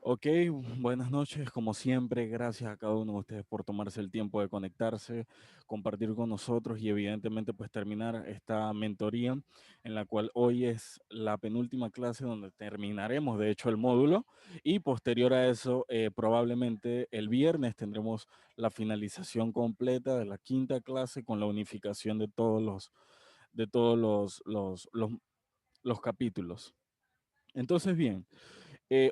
Ok, buenas noches, como siempre, gracias a cada uno de ustedes por tomarse el tiempo de conectarse, compartir con nosotros y evidentemente pues terminar esta mentoría en la cual hoy es la penúltima clase donde terminaremos de hecho el módulo y posterior a eso probablemente el viernes tendremos la finalización completa de la quinta clase con la unificación de todos los capítulos. Entonces bien.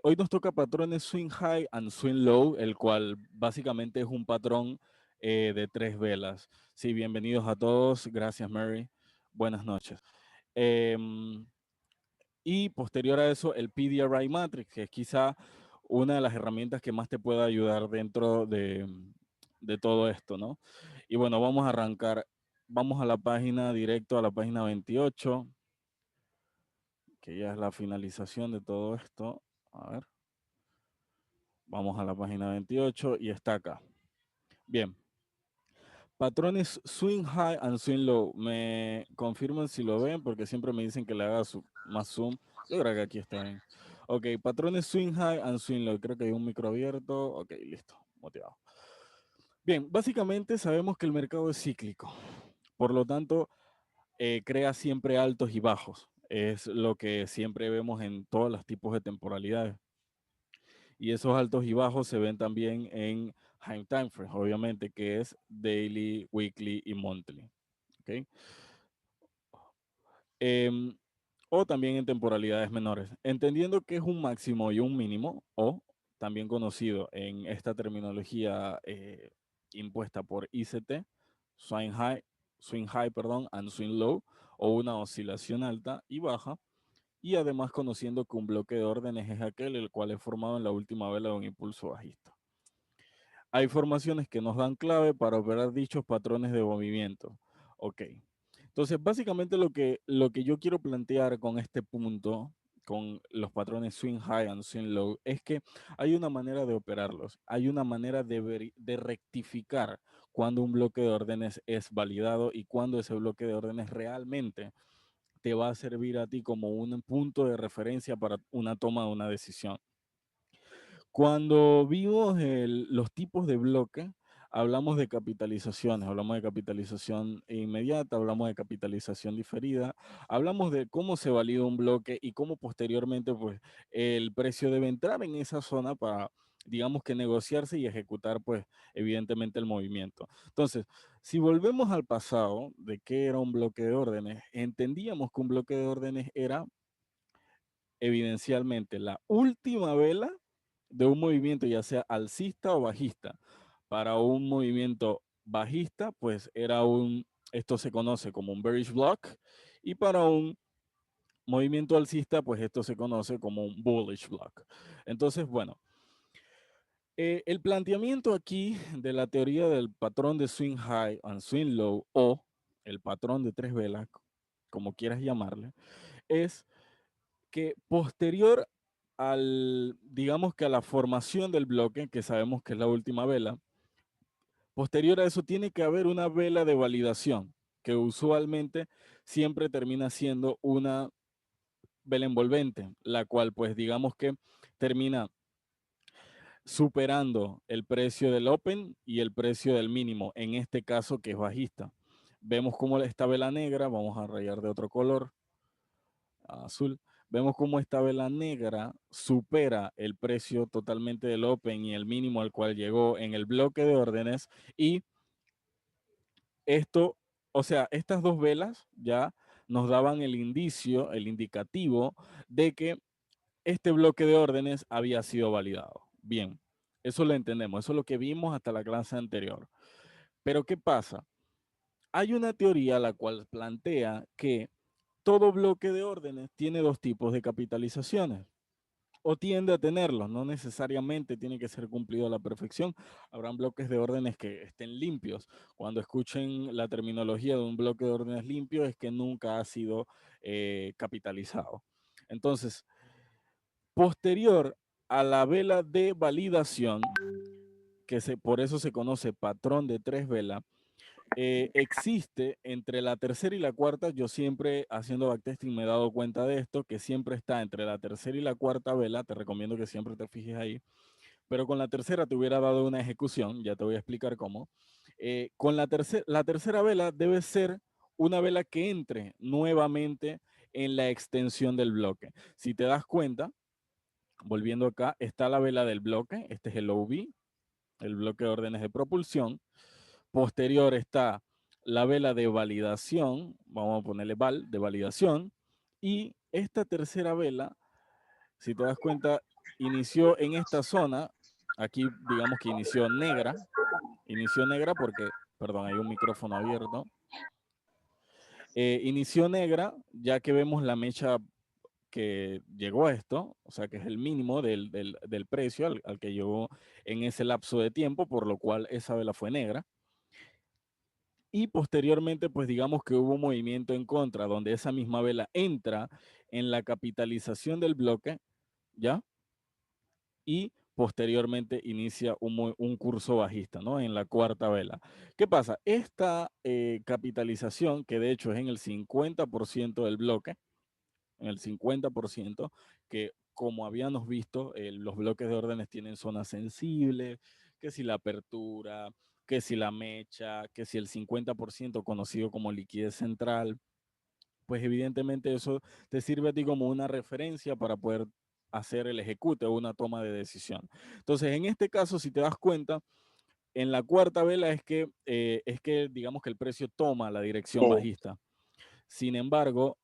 Hoy nos toca patrones swing high and swing low, el cual básicamente es un patrón de 3 velas. Sí, bienvenidos a todos. Gracias, Mary. Buenas noches. Em, y posterior a eso, el PDRI Matrix, que es quizá una de las herramientas que más te puede ayudar dentro de todo esto, ¿no? Y bueno, vamos a arrancar. Vamos a la página, directo a la página 28, que ya es la finalización de todo esto. A ver. Vamos a la página 28 y está acá. Bien. Patrones swing high and swing low. Me confirman si lo ven porque siempre me dicen que le haga más zoom. Yo creo que aquí está bien. Ok, patrones swing high and swing low. Creo que hay un micro abierto. Ok, listo. Motivado. Bien, básicamente sabemos que el mercado es cíclico. Por lo tanto, crea siempre altos y bajos. Es lo que siempre vemos en todos los tipos de temporalidades. Y esos altos y bajos se ven también en high time frames, obviamente, que es daily, weekly y monthly. ¿Okay? Em, o también en temporalidades menores. Entendiendo que es un máximo y un mínimo, o también conocido en esta terminología impuesta por ICT, swing high, perdón, and swing low, o una oscilación alta y baja, y además conociendo que un bloque de órdenes es aquel el cual es formado en la última vela de un impulso bajista. Hay formaciones que nos dan clave para operar dichos patrones de movimiento. Ok. Entonces, básicamente lo que yo quiero plantear con este punto, con los patrones swing high and swing low, es que hay una manera de operarlos, hay una manera de rectificar cuando un bloque de órdenes es validado y cuando ese bloque de órdenes realmente te va a servir a ti como un punto de referencia para una toma de una decisión. Cuando vimos los tipos de bloque, hablamos de capitalizaciones, hablamos de capitalización inmediata, hablamos de capitalización diferida, hablamos de cómo se valida un bloque y cómo posteriormente pues, el precio debe entrar en esa zona para, digamos que negociarse y ejecutar pues evidentemente el movimiento. Entonces, si volvemos al pasado de qué era un bloque de órdenes, entendíamos que un bloque de órdenes era evidencialmente la última vela de un movimiento, ya sea alcista o bajista. Para un movimiento bajista, pues esto se conoce como un bearish block, y para un movimiento alcista, pues esto se conoce como un bullish block. Entonces, bueno, el planteamiento aquí de la teoría del patrón de swing high and swing low, o el patrón de 3 velas, como quieras llamarle, es que posterior digamos que a la formación del bloque, que sabemos que es la última vela, posterior a eso tiene que haber una vela de validación, que usualmente siempre termina siendo una vela envolvente, la cual pues digamos que termina superando el precio del open y el precio del mínimo, en este caso que es bajista. Vemos cómo esta vela negra, vamos a rayar de otro color, azul, vemos cómo esta vela negra supera el precio totalmente del Open y el mínimo al cual llegó en el bloque de órdenes, y esto, o sea, estas dos velas ya nos daban el indicio, el indicativo de que este bloque de órdenes había sido validado. Bien, eso lo entendemos, eso es lo que vimos hasta la clase anterior. Pero ¿qué pasa? Hay una teoría la cual plantea que todo bloque de órdenes tiene dos tipos de capitalizaciones, o tiende a tenerlos, no necesariamente tiene que ser cumplido a la perfección. Habrán bloques de órdenes que estén limpios. Cuando escuchen la terminología de un bloque de órdenes limpio, es que nunca ha sido capitalizado. Entonces, posterior a la vela de validación, por eso se conoce patrón de 3 velas, existe entre la tercera y la cuarta. Yo siempre haciendo backtesting me he dado cuenta de esto, que siempre está entre la tercera y la cuarta vela. Te recomiendo que siempre te fijes ahí, pero con la tercera te hubiera dado una ejecución, ya te voy a explicar cómo. Con la tercera vela debe ser una vela que entre nuevamente en la extensión del bloque. Si te das cuenta, volviendo acá, está la vela del bloque, este es el OB, el bloque de órdenes de propulsión. Posterior está la vela de validación, vamos a ponerle val, de validación. Y esta tercera vela, si te das cuenta, inició en esta zona. Aquí digamos que inició negra porque, perdón, hay un micrófono abierto. Inició negra, ya que vemos la mecha que llegó a esto, o sea que es el mínimo del precio al que llegó en ese lapso de tiempo, por lo cual esa vela fue negra. Y posteriormente, pues digamos que hubo un movimiento en contra, donde esa misma vela entra en la capitalización del bloque, ¿ya? Y posteriormente inicia un curso bajista, ¿no? En la cuarta vela. ¿Qué pasa? Esta capitalización, que de hecho es en el 50% del bloque, en el 50%, que como habíamos visto, los bloques de órdenes tienen zonas sensibles, que si la apertura, que si la mecha, que si el 50% conocido como liquidez central, pues evidentemente eso te sirve a ti como una referencia para poder hacer el ejecute o una toma de decisión. Entonces, en este caso, si te das cuenta, en la cuarta vela es que digamos que el precio toma la dirección bajista. Sin embargo,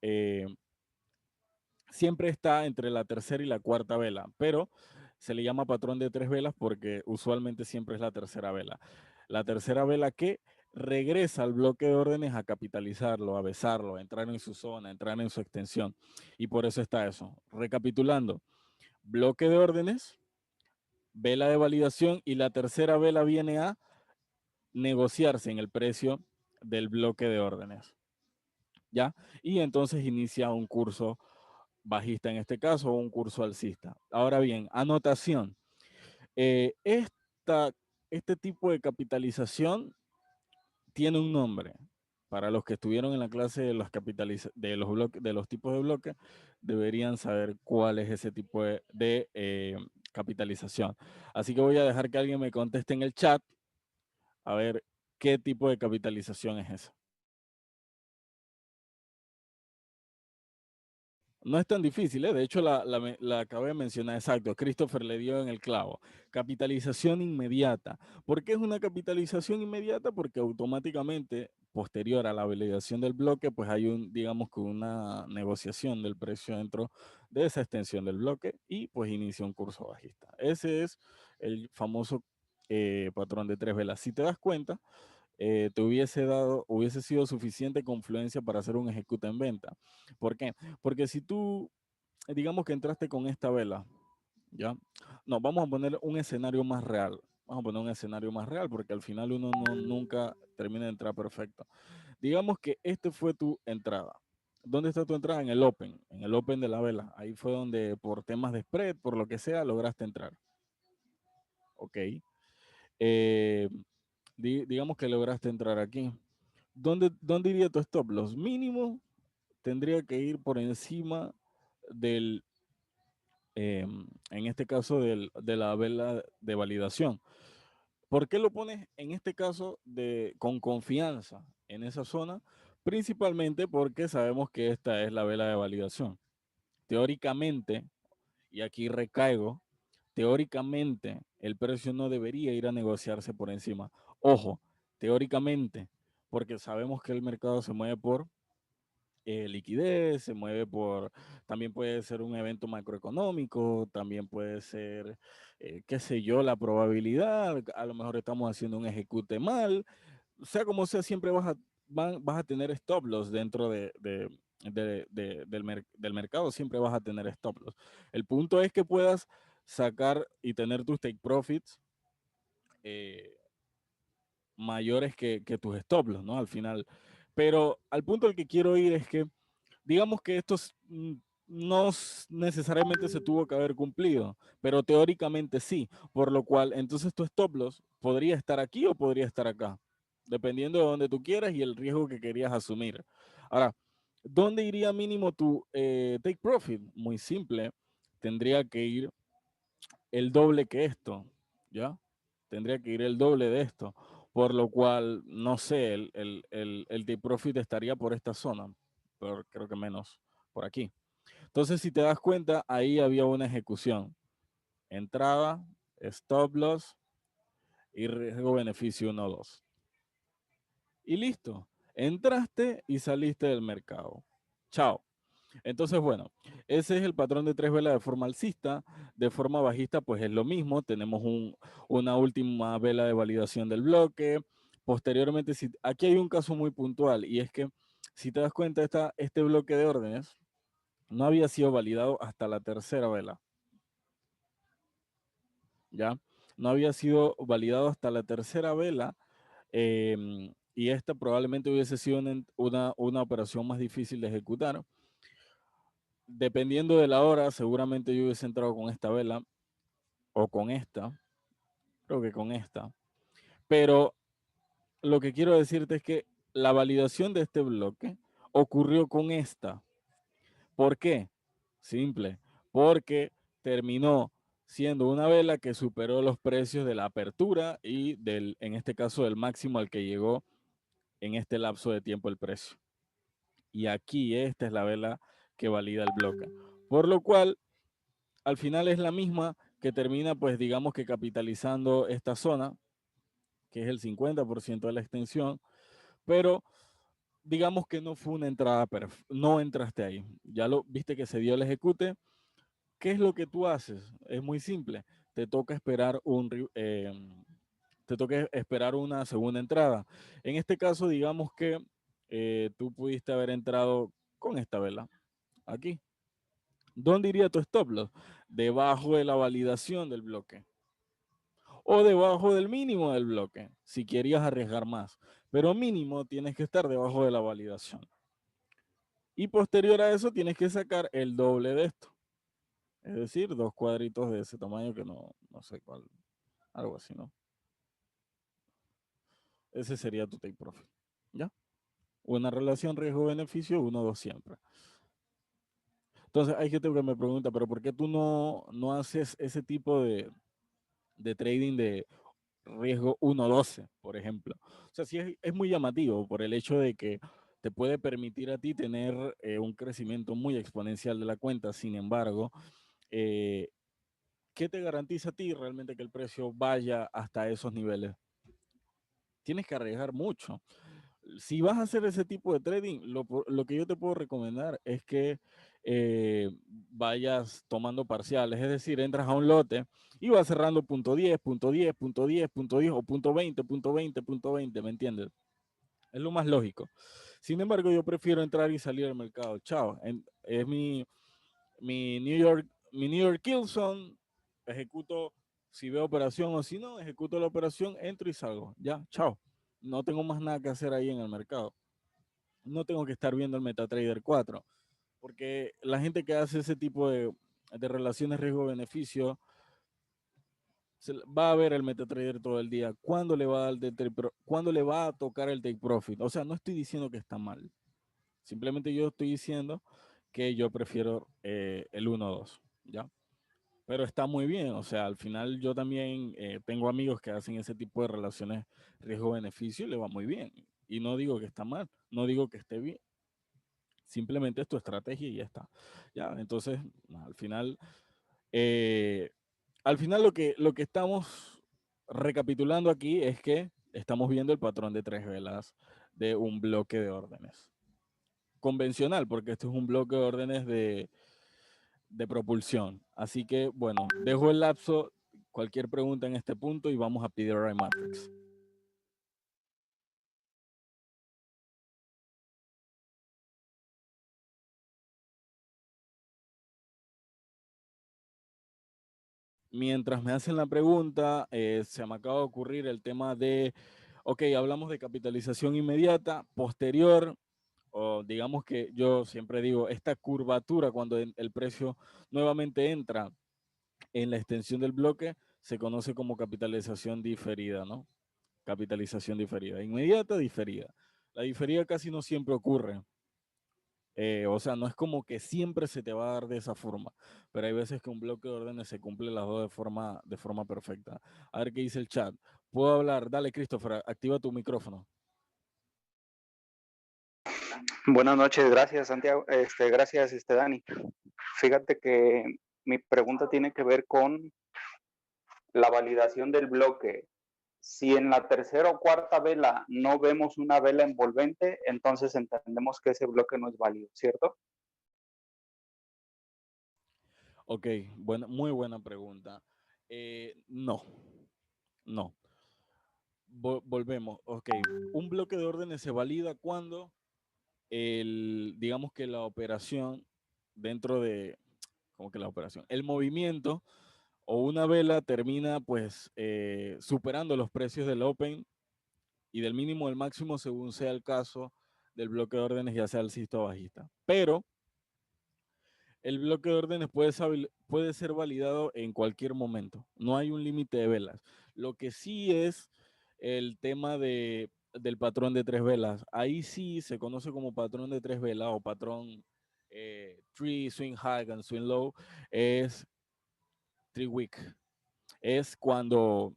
siempre está entre la tercera y la cuarta vela, pero se le llama patrón de tres velas porque usualmente siempre es la tercera vela. La tercera vela que regresa al bloque de órdenes a capitalizarlo, a besarlo, a entrar en su zona, a entrar en su extensión. Y por eso está eso. Recapitulando, bloque de órdenes, vela de validación y la tercera vela viene a negociarse en el precio del bloque de órdenes. ¿Ya? Y entonces inicia un curso bajista en este caso, o un curso alcista. Ahora bien, anotación. Este tipo de capitalización tiene un nombre. Para los que estuvieron en la clase de de los tipos de bloques, deberían saber cuál es ese tipo de capitalización. Así que voy a dejar que alguien me conteste en el chat a ver qué tipo de capitalización es esa. No es tan difícil, ¿eh? De hecho la acabé de mencionar, exacto. Christopher le dio en el clavo. Capitalización inmediata. ¿Por qué es una capitalización inmediata? Porque automáticamente, posterior a la validación del bloque, pues hay digamos que una negociación del precio dentro de esa extensión del bloque y pues inicia un curso bajista. Ese es el famoso patrón de tres velas. Si te das cuenta, te hubiese sido suficiente confluencia para hacer un ejecute en venta. ¿Por qué? Porque si tú, digamos que entraste con esta vela, ¿ya? No, vamos a poner un escenario más real. Vamos a poner un escenario más real porque al final uno nunca termina de entrar perfecto. Digamos que este fue tu entrada. ¿Dónde está tu entrada? En el open de la vela. Ahí fue donde por temas de spread, por lo que sea, lograste entrar. Ok. Eh, digamos que lograste entrar aquí. ¿Dónde iría tu stop loss? Mínimo tendría que ir por encima del, en este caso, de la vela de validación. ¿Por qué lo pones en este caso con confianza en esa zona? Principalmente porque sabemos que esta es la vela de validación. Teóricamente, y aquí recaigo, teóricamente el precio no debería ir a negociarse por encima. Ojo, teóricamente, porque sabemos que el mercado se mueve por liquidez, se mueve también puede ser un evento macroeconómico, también puede ser, qué sé yo, la probabilidad, a lo mejor estamos haciendo un ejecute mal, sea como sea, siempre vas a tener stop loss dentro del mercado, siempre vas a tener stop loss. El punto es que puedas sacar y tener tus take profits eh, mayores que tus stop loss, ¿no? Al final. Pero al punto al que quiero ir es que digamos que esto no necesariamente se tuvo que haber cumplido, pero teóricamente sí, por lo cual entonces tu stop loss podría estar aquí o podría estar acá. dependiendo de donde tú quieras y el riesgo que querías asumir. Ahora, ¿dónde iría mínimo tu take profit? Muy simple, tendría que ir el doble que esto, ¿ya? Tendría que ir el doble de esto, por lo cual, no sé, el take profit estaría por esta zona, pero creo que menos por aquí. Entonces, si te das cuenta, ahí había una ejecución. Entrada, stop loss y riesgo-beneficio 1-2. Y listo. Entraste y saliste del mercado. Chao. Entonces, bueno, ese es el patrón de tres velas de forma alcista. De forma bajista, pues es lo mismo. Tenemos una última vela de validación del bloque. Posteriormente, aquí hay un caso muy puntual y es que, si te das cuenta, este bloque de órdenes no había sido validado hasta la tercera vela. ¿Ya? No había sido validado hasta la tercera vela. Y esta probablemente hubiese sido una operación más difícil de ejecutar. Dependiendo de la hora, seguramente yo hubiese entrado con esta vela o con esta, creo que con esta. Pero lo que quiero decirte es que la validación de este bloque ocurrió con esta. ¿Por qué? Simple, porque terminó siendo una vela que superó los precios de la apertura y en este caso, del máximo al que llegó en este lapso de tiempo el precio. Y aquí esta es la vela que valida el bloque. Por lo cual, al final es la misma que termina, pues digamos que capitalizando esta zona, que es el 50% de la extensión, pero digamos que no fue una entrada, no entraste ahí. Ya lo viste que se dio el ejecute. ¿Qué es lo que tú haces? Es muy simple. Te toca esperar te toca esperar una segunda entrada. En este caso, digamos que tú pudiste haber entrado con esta vela aquí. ¿Dónde iría tu stop loss? Debajo de la validación del bloque o debajo del mínimo del bloque, si querías arriesgar más. Pero mínimo tienes que estar debajo de la validación. Y posterior a eso tienes que sacar el doble de esto. Es decir, dos cuadritos de ese tamaño que no sé cuál, algo así, ¿no? Ese sería tu take profit. ¿Ya? Una relación riesgo-beneficio, 1-2 siempre. Entonces hay gente que me pregunta, pero ¿por qué tú no haces ese tipo de trading de riesgo 1-12, por ejemplo? O sea, sí es muy llamativo por el hecho de que te puede permitir a ti tener un crecimiento muy exponencial de la cuenta. Sin embargo, eh, ¿qué te garantiza a ti realmente que el precio vaya hasta esos niveles? Tienes que arriesgar mucho. Si vas a hacer ese tipo de trading, lo que yo te puedo recomendar es que vayas tomando parciales, es decir, entras a un lote y vas cerrando punto 10, punto 10, punto 10, punto 10 o punto 20, punto 20, punto 20, ¿me entiendes? Es lo más lógico. Sin embargo, yo prefiero entrar y salir al mercado. Chao. Es mi New York Kilson. Ejecuto si veo operación o si no, ejecuto la operación, entro y salgo. Ya, chao. No tengo más nada que hacer ahí en el mercado. No tengo que estar viendo el MetaTrader 4, porque la gente que hace ese tipo de relaciones riesgo-beneficio va a ver el MetaTrader todo el día. ¿Cuándo le va a tocar el take profit? O sea, no estoy diciendo que está mal. Simplemente yo estoy diciendo que yo prefiero el 1-2, ¿ya? Pero está muy bien, o sea, al final yo también tengo amigos que hacen ese tipo de relaciones riesgo-beneficio y le va muy bien. Y no digo que está mal, no digo que esté bien, simplemente es tu estrategia y ya está. Ya, entonces, eh, al final lo que estamos recapitulando aquí es que estamos viendo el patrón de tres velas de un bloque de órdenes convencional, porque esto es un bloque de órdenes de propulsión. Así que, bueno, dejo el lapso, cualquier pregunta en este punto y vamos a PDRI Matrix. Mientras me hacen la pregunta, se me acaba de ocurrir el tema de, ok, hablamos de capitalización inmediata, posterior, o digamos que yo siempre digo, esta curvatura cuando el precio nuevamente entra en la extensión del bloque, se conoce como capitalización diferida, ¿no? capitalización diferida. Inmediata, diferida. La diferida casi no siempre ocurre. O sea, no es como que siempre se te va a dar de esa forma, pero hay veces que un bloque de órdenes se cumple las dos de forma perfecta. A ver qué dice el chat. ¿Puedo hablar? Dale, Christopher, activa tu micrófono. Buenas noches, gracias Santiago, gracias Dani. Fíjate que mi pregunta tiene que ver con la validación del bloque. Si en la tercera o cuarta vela no vemos una vela envolvente, entonces entendemos que ese bloque no es válido, ¿cierto? Ok, muy buena pregunta. No, no. Volvemos. Ok, un bloque de órdenes se valida cuando digamos que la operación dentro de, como que la operación, el movimiento o una vela termina pues superando los precios del open y del mínimo al máximo según sea el caso del bloque de órdenes, ya sea alcista o bajista. Pero el bloque de órdenes puede ser validado en cualquier momento. No hay un límite de velas. Lo que sí es el tema del patrón de 3 velas. Ahí sí se conoce como patrón de 3 velas o patrón tree, swing high and swing low. Es 3 week. Es cuando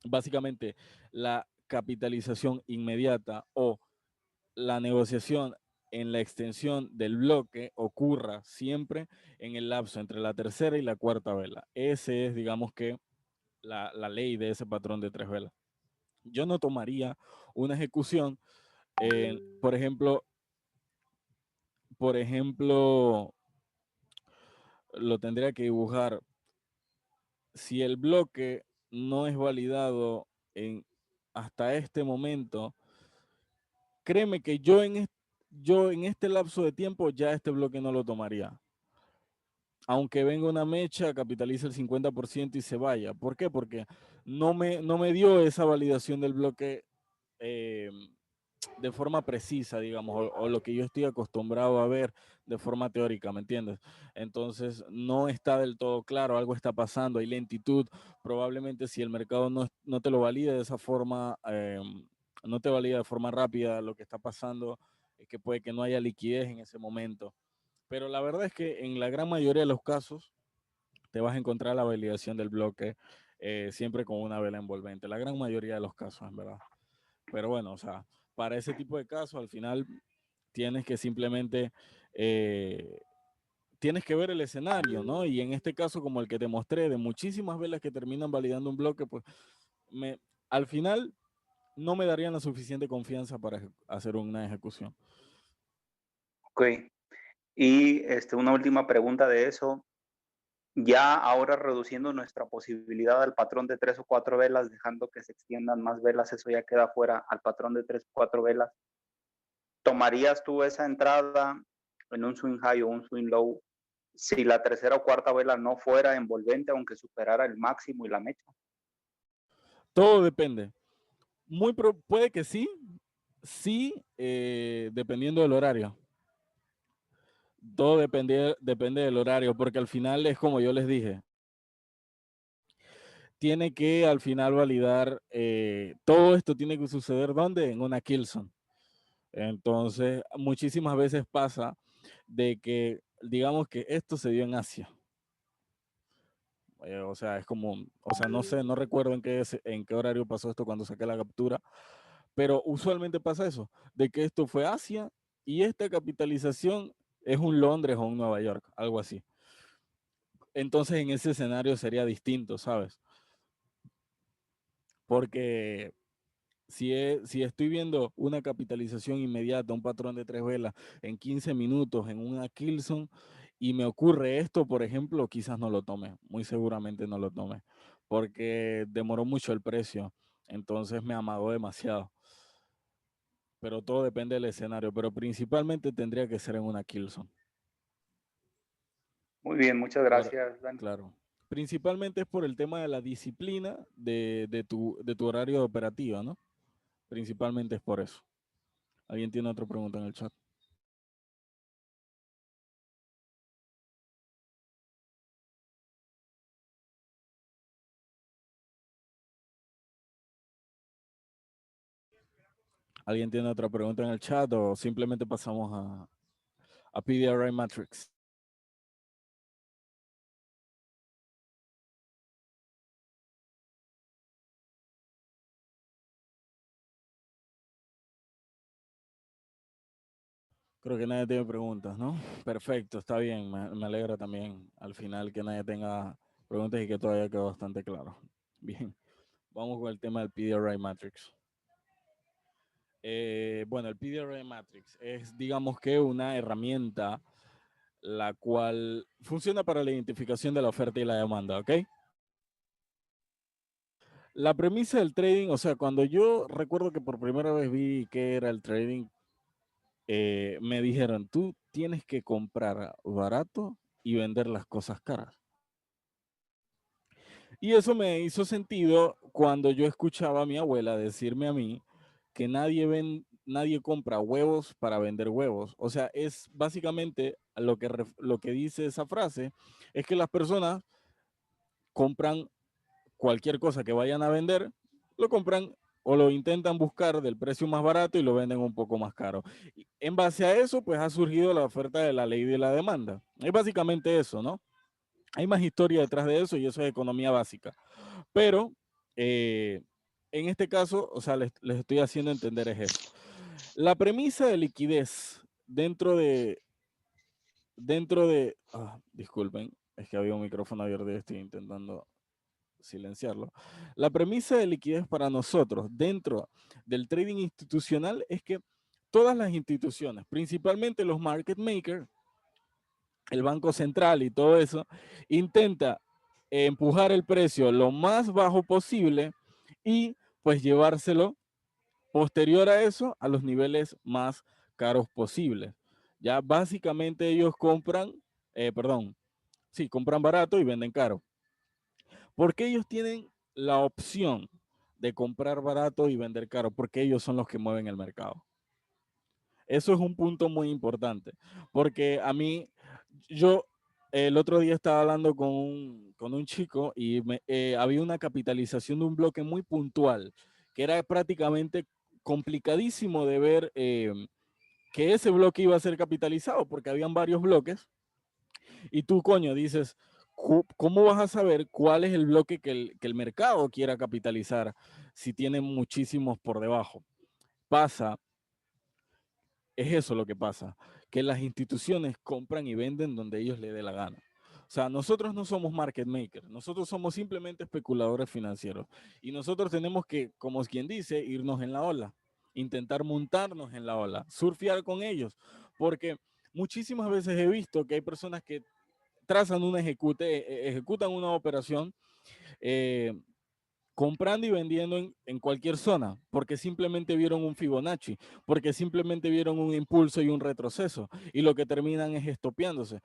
básicamente la capitalización inmediata o la negociación en la extensión del bloque ocurra siempre en el lapso entre la tercera y la cuarta vela. Ese es, digamos que, la ley de ese patrón de 3 velas. Yo no tomaría una ejecución, por ejemplo, lo tendría que dibujar. Si el bloque no es validado hasta este momento, créeme que yo en este lapso de tiempo ya este bloque no lo tomaría. Aunque venga una mecha, capitalice el 50% y se vaya. ¿Por qué? Porque no me dio esa validación del bloque eh, de forma precisa, digamos, o lo que yo estoy acostumbrado a ver de forma teórica, ¿me entiendes? Entonces, no está del todo claro, algo está pasando, hay lentitud, probablemente si el mercado no te lo valida de esa forma, no te valida de forma rápida, lo que está pasando es que puede que no haya liquidez en ese momento. Pero la verdad es que en la gran mayoría de los casos te vas a encontrar la validación del bloque siempre con una vela envolvente. La gran mayoría de los casos, en verdad. Pero bueno, o sea, para ese tipo de casos, al final tienes que simplemente, tienes que ver el escenario, ¿no? Y en este caso, como el que te mostré, de muchísimas velas que terminan validando un bloque, pues al final no me darían la suficiente confianza para hacer una ejecución. Ok. Y una última pregunta de eso. Ya ahora reduciendo nuestra posibilidad al patrón de 3 o 4 velas, dejando que se extiendan más velas, eso ya queda fuera al patrón de 3 o 4 velas. ¿Tomarías tú esa entrada en un swing high o un swing low si la tercera o cuarta vela no fuera envolvente, aunque superara el máximo y la mecha? Todo depende. Puede que sí, dependiendo del horario. Todo depende del horario, porque al final es como yo les dije, tiene que al final validar, todo esto tiene que suceder ¿dónde? En una Kilson. Entonces, muchísimas veces pasa de que, digamos que esto se dio en Asia. O sea, es como, o sea, no sé, no recuerdo en qué horario pasó esto cuando saqué la captura, pero usualmente pasa eso, de que esto fue Asia y esta capitalización es un Londres o un Nueva York, algo así. Entonces en ese escenario sería distinto, ¿sabes? Porque si estoy viendo una capitalización inmediata, un patrón de 3 velas en 15 minutos en una Kilson y me ocurre esto, por ejemplo, quizás no lo tome, muy seguramente no lo tome, porque demoró mucho el precio, entonces me amagó demasiado. Pero todo depende del escenario, pero principalmente tendría que ser en una Kilson. Muy bien, muchas Ahora, gracias, Dani. claro. Principalmente es por el tema de la disciplina de tu horario de operativa, ¿no? Principalmente es por eso. ¿Alguien tiene otra pregunta en el chat? ¿Alguien tiene otra pregunta en el chat o simplemente pasamos a PDRI Matrix? Creo que nadie tiene preguntas, ¿no? Perfecto, está bien. Me alegra también al final que nadie tenga preguntas y que todavía quedó bastante claro. Bien, vamos con el tema del PDRI Matrix. Bueno, el PDRI Matrix es, digamos que, una herramienta la cual funciona para la identificación de la oferta y la demanda, ¿ok? La premisa del trading, o sea, cuando yo recuerdo que por primera vez vi qué era el trading, me dijeron, tú tienes que comprar barato y vender las cosas caras. Y eso me hizo sentido cuando yo escuchaba a mi abuela decirme a mí que nadie compra huevos para vender huevos. O sea, es básicamente lo que dice esa frase, es que las personas compran cualquier cosa que vayan a vender, lo compran o lo intentan buscar del precio más barato y lo venden un poco más caro. Y en base a eso, pues ha surgido la oferta de la ley de la demanda. Es básicamente eso, ¿no? Hay más historia detrás de eso y eso es economía básica. Pero en este caso, o sea, les estoy haciendo entender es eso. La premisa de liquidez disculpen, es que había un micrófono abierto y estoy intentando silenciarlo. La premisa de liquidez para nosotros dentro del trading institucional es que todas las instituciones, principalmente los market makers, el Banco Central y todo eso, intenta empujar el precio lo más bajo posible y pues llevárselo posterior a eso a los niveles más caros posibles. Ya básicamente ellos compran barato y venden caro. Porque ellos tienen la opción de comprar barato y vender caro, porque ellos son los que mueven el mercado. Eso es un punto muy importante, porque a mí, yo el otro día estaba hablando con un chico y había una capitalización de un bloque muy puntual, que era prácticamente complicadísimo de ver que ese bloque iba a ser capitalizado, porque habían varios bloques, y tú, coño, dices, ¿cómo vas a saber cuál es el bloque que el mercado quiera capitalizar si tiene muchísimos por debajo? Es eso lo que pasa, que las instituciones compran y venden donde ellos les dé la gana. O sea, nosotros no somos market makers, nosotros somos simplemente especuladores financieros. Y nosotros tenemos que, como quien dice, irnos en la ola, intentar montarnos en la ola, surfear con ellos. Porque muchísimas veces he visto que hay personas que ejecutan una operación eh, comprando y vendiendo en cualquier zona, porque simplemente vieron un Fibonacci, porque simplemente vieron un impulso y un retroceso, y lo que terminan es estopeándose.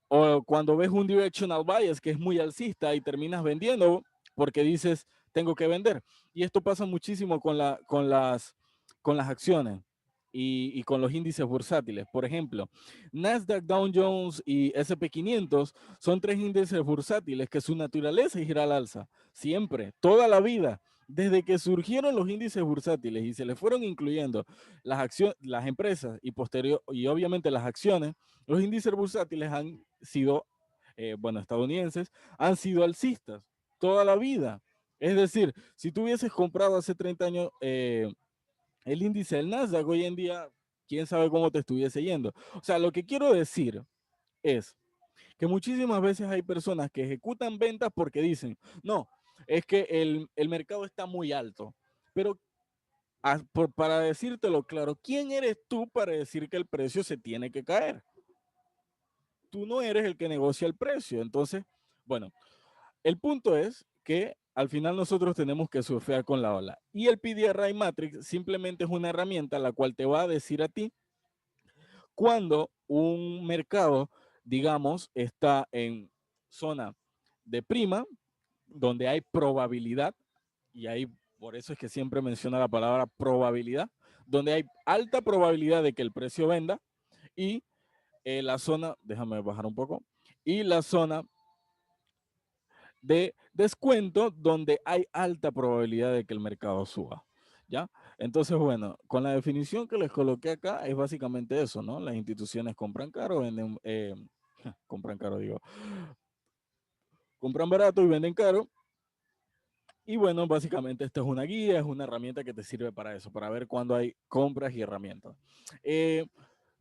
O cuando ves un directional bias que es muy alcista y terminas vendiendo porque dices, tengo que vender. Y esto pasa muchísimo con las acciones y con los índices bursátiles. Por ejemplo, Nasdaq, Dow Jones y SP500 son tres índices bursátiles que su naturaleza es ir al alza. Siempre, toda la vida. Desde que surgieron los índices bursátiles y se le fueron incluyendo las empresas y obviamente las acciones, los índices bursátiles han sido, estadounidenses, han sido alcistas toda la vida. Es decir, si tú hubieses comprado hace 30 años el índice del Nasdaq, hoy en día, quién sabe cómo te estuviese yendo. O sea, lo que quiero decir es que muchísimas veces hay personas que ejecutan ventas porque dicen, no, es que el mercado está muy alto. Pero para decírtelo claro, ¿quién eres tú para decir que el precio se tiene que caer? Tú no eres el que negocia el precio. Entonces, bueno, el punto es que al final nosotros tenemos que surfear con la ola. Y el PDRI Matrix simplemente es una herramienta la cual te va a decir a ti cuando un mercado, digamos, está en zona de prima, donde hay probabilidad, y ahí por eso es que siempre menciona la palabra probabilidad, donde hay alta probabilidad de que el precio venda, y la zona, déjame bajar un poco, y la zona de descuento donde hay alta probabilidad de que el mercado suba. ¿Ya? Entonces, bueno, con la definición que les coloqué acá es básicamente eso, ¿no? Las instituciones compran caro, venden, compran caro, digo, compran barato y venden caro. Y bueno, básicamente esta es una guía, es una herramienta que te sirve para eso, para ver cuándo hay compras y herramientas.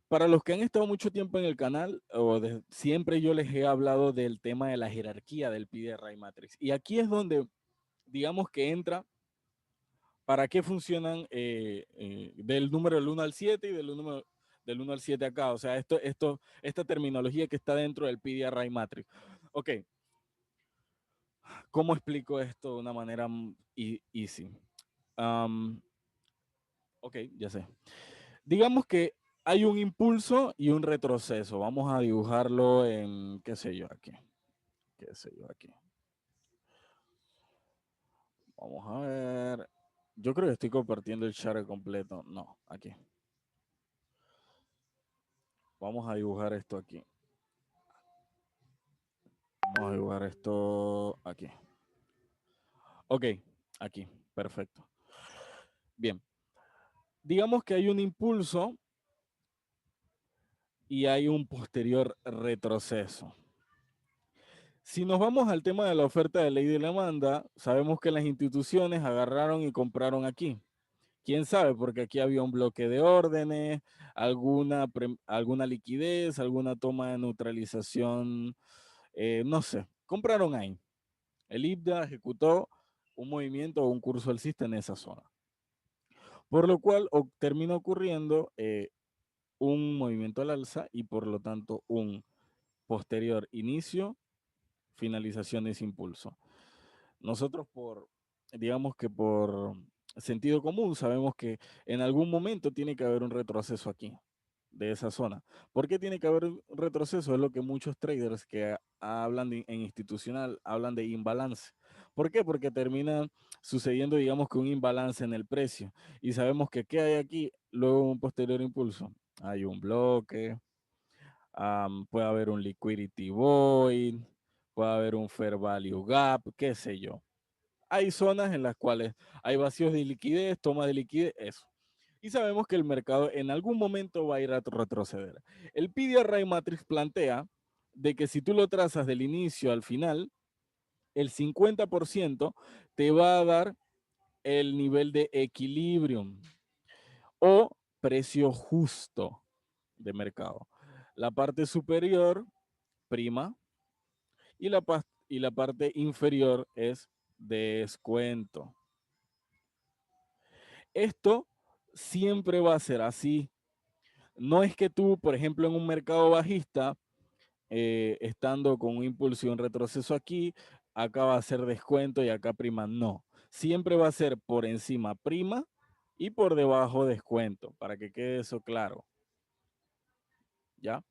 Para los que han estado mucho tiempo en el canal, siempre yo les he hablado del tema de la jerarquía del PDRI Matrix. Y aquí es donde, digamos que entra para qué funcionan del número del 1 al 7 y del 1 al 7 acá. O sea, esta terminología que está dentro del PDRI Matrix. Ok, ¿cómo explico esto de una manera easy? Ok, ya sé. Digamos que hay un impulso y un retroceso. Vamos a dibujarlo en, qué sé yo, aquí. Qué sé yo, aquí. Vamos a ver. Yo creo que estoy compartiendo el share completo. No, aquí. Vamos a dibujar esto aquí. Vamos a dibujar esto aquí. Ok, aquí. Perfecto. Bien. Digamos que hay un impulso y hay un posterior retroceso. Si nos vamos al tema de la oferta de ley de demanda, sabemos que las instituciones agarraron y compraron aquí. ¿Quién sabe? Porque aquí había un bloque de órdenes, alguna liquidez, alguna toma de neutralización, no sé, compraron ahí. El IBDA ejecutó un movimiento o un curso alcista en esa zona. Por lo cual termina ocurriendo un movimiento al alza y por lo tanto un posterior inicio, finalización de ese impulso. Nosotros digamos que por sentido común, sabemos que en algún momento tiene que haber un retroceso aquí, de esa zona. ¿Por qué tiene que haber un retroceso? Es lo que muchos traders que hablan en institucional hablan de imbalance. ¿Por qué? Porque termina sucediendo, digamos, que un imbalance en el precio. Y sabemos que ¿qué hay aquí? Luego un posterior impulso. Hay un bloque, puede haber un liquidity void, puede haber un fair value gap, qué sé yo. Hay zonas en las cuales hay vacíos de liquidez, toma de liquidez, eso. Y sabemos que el mercado en algún momento va a ir a retroceder. El PDRI Matrix plantea de que si tú lo trazas del inicio al final, el 50% te va a dar el nivel de equilibrio o precio justo de mercado. La parte superior, prima, y la parte inferior es descuento. Esto siempre va a ser así. No es que tú, por ejemplo, en un mercado bajista, estando con un impulso y un retroceso aquí, acá va a ser descuento y acá prima. No. Siempre va a ser por encima prima y por debajo descuento, para que quede eso claro. ¿Ya?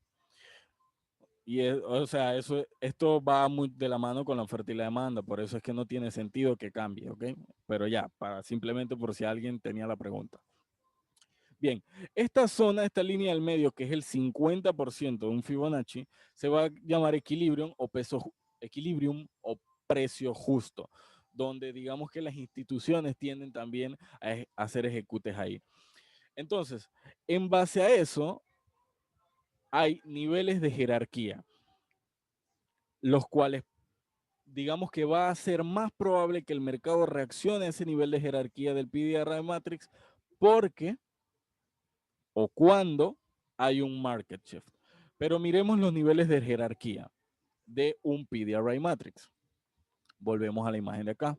O sea, esto va muy de la mano con la oferta y la demanda, por eso es que no tiene sentido que cambie, ¿ok? Pero ya, simplemente por si alguien tenía la pregunta. Bien, esta zona, esta línea del medio, que es el 50% de un Fibonacci, se va a llamar equilibrium o precio justo, donde digamos que las instituciones tienden también a hacer ejecutes ahí. Entonces, en base a eso, hay niveles de jerarquía, los cuales digamos que va a ser más probable que el mercado reaccione a ese nivel de jerarquía del PDRI Matrix porque o cuando hay un market shift. Pero miremos los niveles de jerarquía de un PDRI Matrix. Volvemos a la imagen de acá.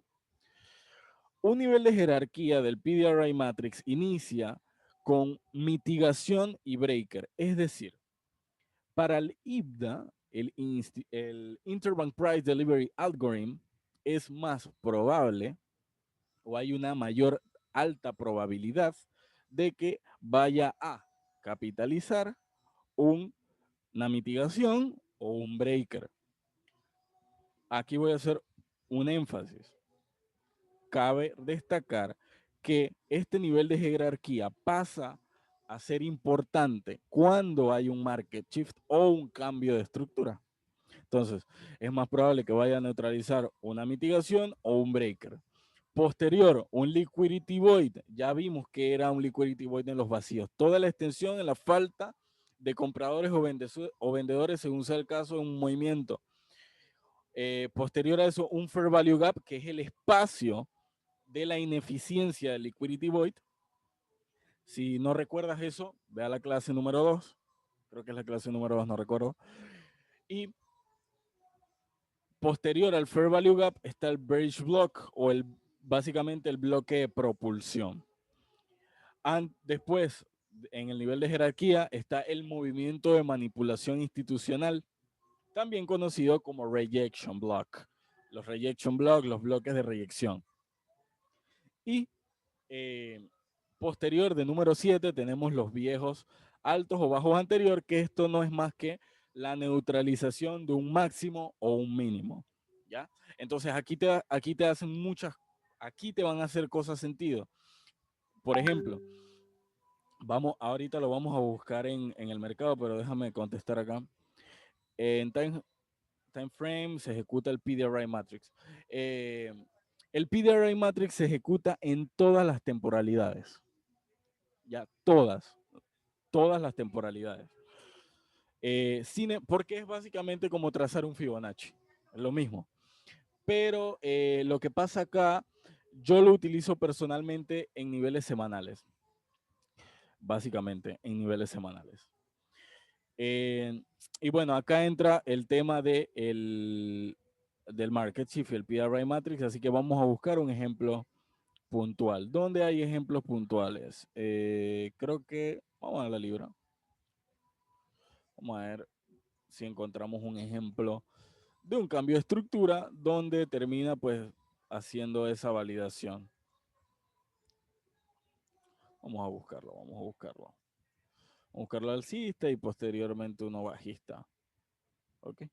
Un nivel de jerarquía del PDRI Matrix inicia con mitigación y breaker. Es decir, para el IBDA, el Interbank Price Delivery Algorithm, es más probable o hay una mayor alta probabilidad de que vaya a capitalizar una mitigación o un breaker. Aquí voy a hacer un énfasis. Cabe destacar que este nivel de jerarquía pasa a ser importante cuando hay un market shift o un cambio de estructura. Entonces, es más probable que vaya a neutralizar una mitigación o un breaker. Posterior, un liquidity void. Ya vimos que era un liquidity void en los vacíos. Toda la extensión en la falta de compradores o vendedores, según sea el caso, de un movimiento. Posterior a eso, un fair value gap, que es el espacio de la ineficiencia del liquidity void. Si no recuerdas eso, ve a la clase número 2. Creo que es la clase número 2, no recuerdo. Y posterior al fair value gap está el bearish block, o básicamente el bloque de propulsión. Después, en el nivel de jerarquía, está el movimiento de manipulación institucional, también conocido como rejection block. Los rejection block, los bloques de reyección. Y posterior de número 7 tenemos los viejos altos o bajos anterior, que esto no es más que la neutralización de un máximo o un mínimo. ¿Ya? Entonces aquí te hacen aquí te van a hacer cosas sentido. Por ejemplo, ahorita lo vamos a buscar en el mercado, pero déjame contestar acá. En time frame se ejecuta el PDRI Matrix. El PDRI Matrix se ejecuta en todas las temporalidades. Ya, todas las temporalidades. Porque es básicamente como trazar un Fibonacci. Es lo mismo. Pero lo que pasa acá, yo lo utilizo personalmente en niveles semanales. Básicamente, en niveles semanales. Y bueno, acá entra el tema del Market Shift y el PRI Matrix, así que vamos a buscar un ejemplo puntual. ¿Dónde hay ejemplos puntuales? Creo que, vamos a la libra. Vamos a ver si encontramos un ejemplo de un cambio de estructura donde termina pues haciendo esa validación. Vamos a buscarlo, vamos a buscarlo. Vamos a buscarlo alcista y posteriormente uno bajista. ¿Ok?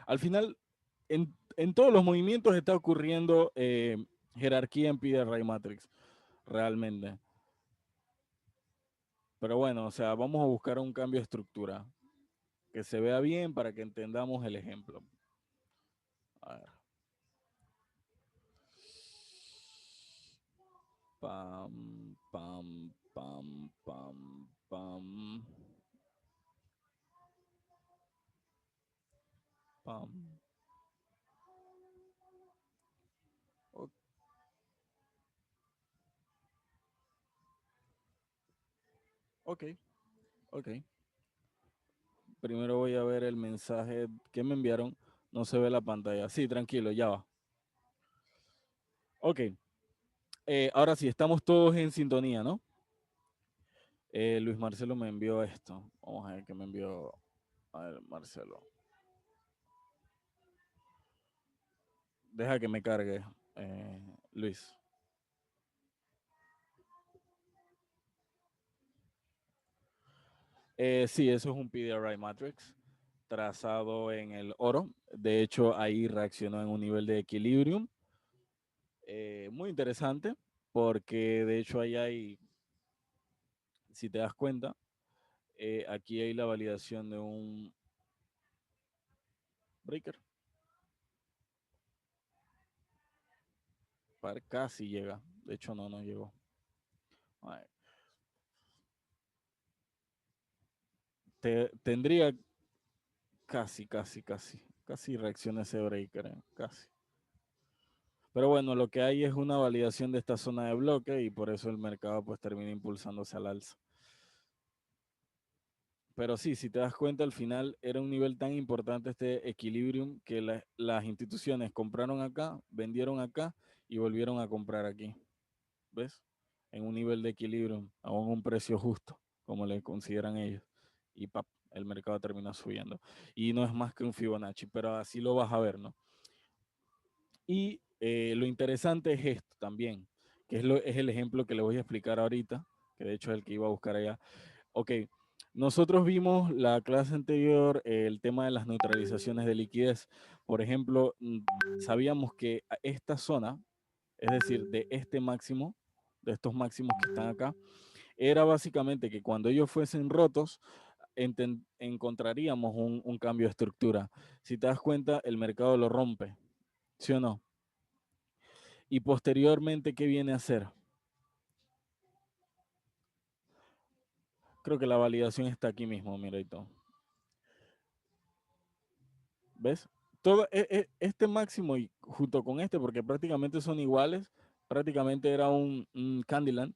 Al final, en todos los movimientos está ocurriendo jerarquía en PDRI Matrix, realmente. Pero bueno, o sea, vamos a buscar un cambio de estructura que se vea bien para que entendamos el ejemplo. A ver. Pam, pam, pam, pam, pam. Pam. Ok, ok. Primero voy a ver el mensaje que me enviaron. No se ve la pantalla. Sí, tranquilo, ya va. Ok. Ahora sí, estamos todos en sintonía, ¿no? Luis Marcelo me envió esto. Vamos a ver qué me envió. A ver, Marcelo. Deja que me cargue, Luis. Sí, eso es un PDRI Matrix trazado en el oro. De hecho, ahí reaccionó en un nivel de equilibrium. Muy interesante porque de hecho ahí hay, si te das cuenta, aquí hay la validación de un breaker. Casi llega. De hecho, no llegó. Tendría casi reacciona ese breaker, casi. Pero bueno, lo que hay es una validación de esta zona de bloque y por eso el mercado pues termina impulsándose al alza. Pero sí, si te das cuenta, al final era un nivel tan importante este equilibrium que las instituciones compraron acá, vendieron acá y volvieron a comprar aquí. ¿Ves? En un nivel de equilibrium, a un precio justo, como le consideran ellos. Y el mercado termina subiendo. Y no es más que un Fibonacci, pero así lo vas a ver, ¿no? Y lo interesante es esto también, que es el ejemplo que le voy a explicar ahorita, que de hecho es el que iba a buscar allá. Ok, nosotros vimos la clase anterior el tema de las neutralizaciones de liquidez. Por ejemplo, sabíamos que esta zona, es decir, de este máximo, de estos máximos que están acá, era básicamente que cuando ellos fuesen rotos, encontraríamos un cambio de estructura. Si te das cuenta, el mercado lo rompe, ¿sí o no? Y posteriormente, ¿qué viene a hacer? Creo que la validación está aquí mismo, mira y todo. ¿Ves? Todo este máximo y junto con este, porque prácticamente son iguales, prácticamente era un Candyland.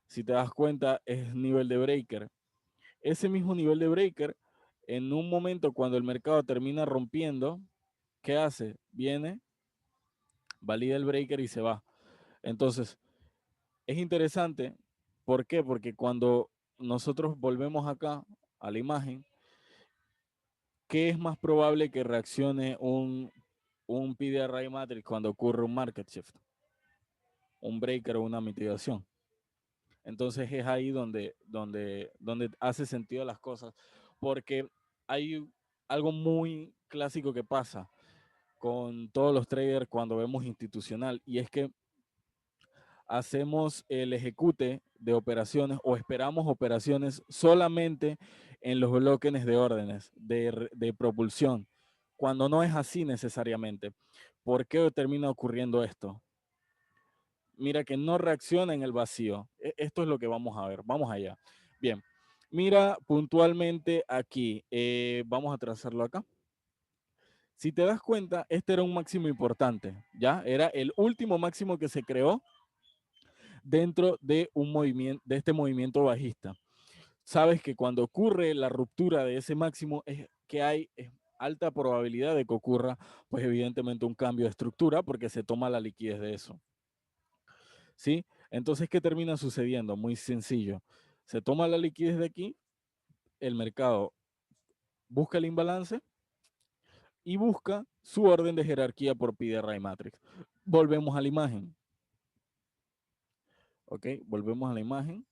Si te das cuenta, es nivel de breaker. Ese mismo nivel de breaker, en un momento cuando el mercado termina rompiendo, ¿qué hace? Viene, valida el breaker y se va. Entonces, es interesante. ¿Por qué? Porque cuando nosotros volvemos acá a la imagen, ¿qué es más probable que reaccione un PDRI matrix cuando ocurre un market shift? Un breaker o una mitigación. Entonces es ahí donde hace sentido las cosas, porque hay algo muy clásico que pasa con todos los traders cuando vemos institucional, y es que hacemos el ejecute de operaciones o esperamos operaciones solamente en los bloques de órdenes de propulsión, cuando no es así necesariamente. ¿Por qué termina ocurriendo esto? Mira que no reacciona en el vacío. Esto es lo que vamos a ver. Vamos allá. Bien. Mira puntualmente aquí. Vamos a trazarlo acá. Si te das cuenta, este era un máximo importante, ¿ya? Era el último máximo que se creó dentro de un movimiento, de este movimiento bajista. Sabes que cuando ocurre la ruptura de ese máximo es que hay alta probabilidad de que ocurra, pues evidentemente un cambio de estructura porque se toma la liquidez de eso. ¿Sí? Entonces, ¿qué termina sucediendo? Muy sencillo. Se toma la liquidez de aquí, el mercado busca el imbalance y busca su orden de jerarquía por PDRI matrix. Volvemos a la imagen. ¿Ok? Volvemos a la imagen.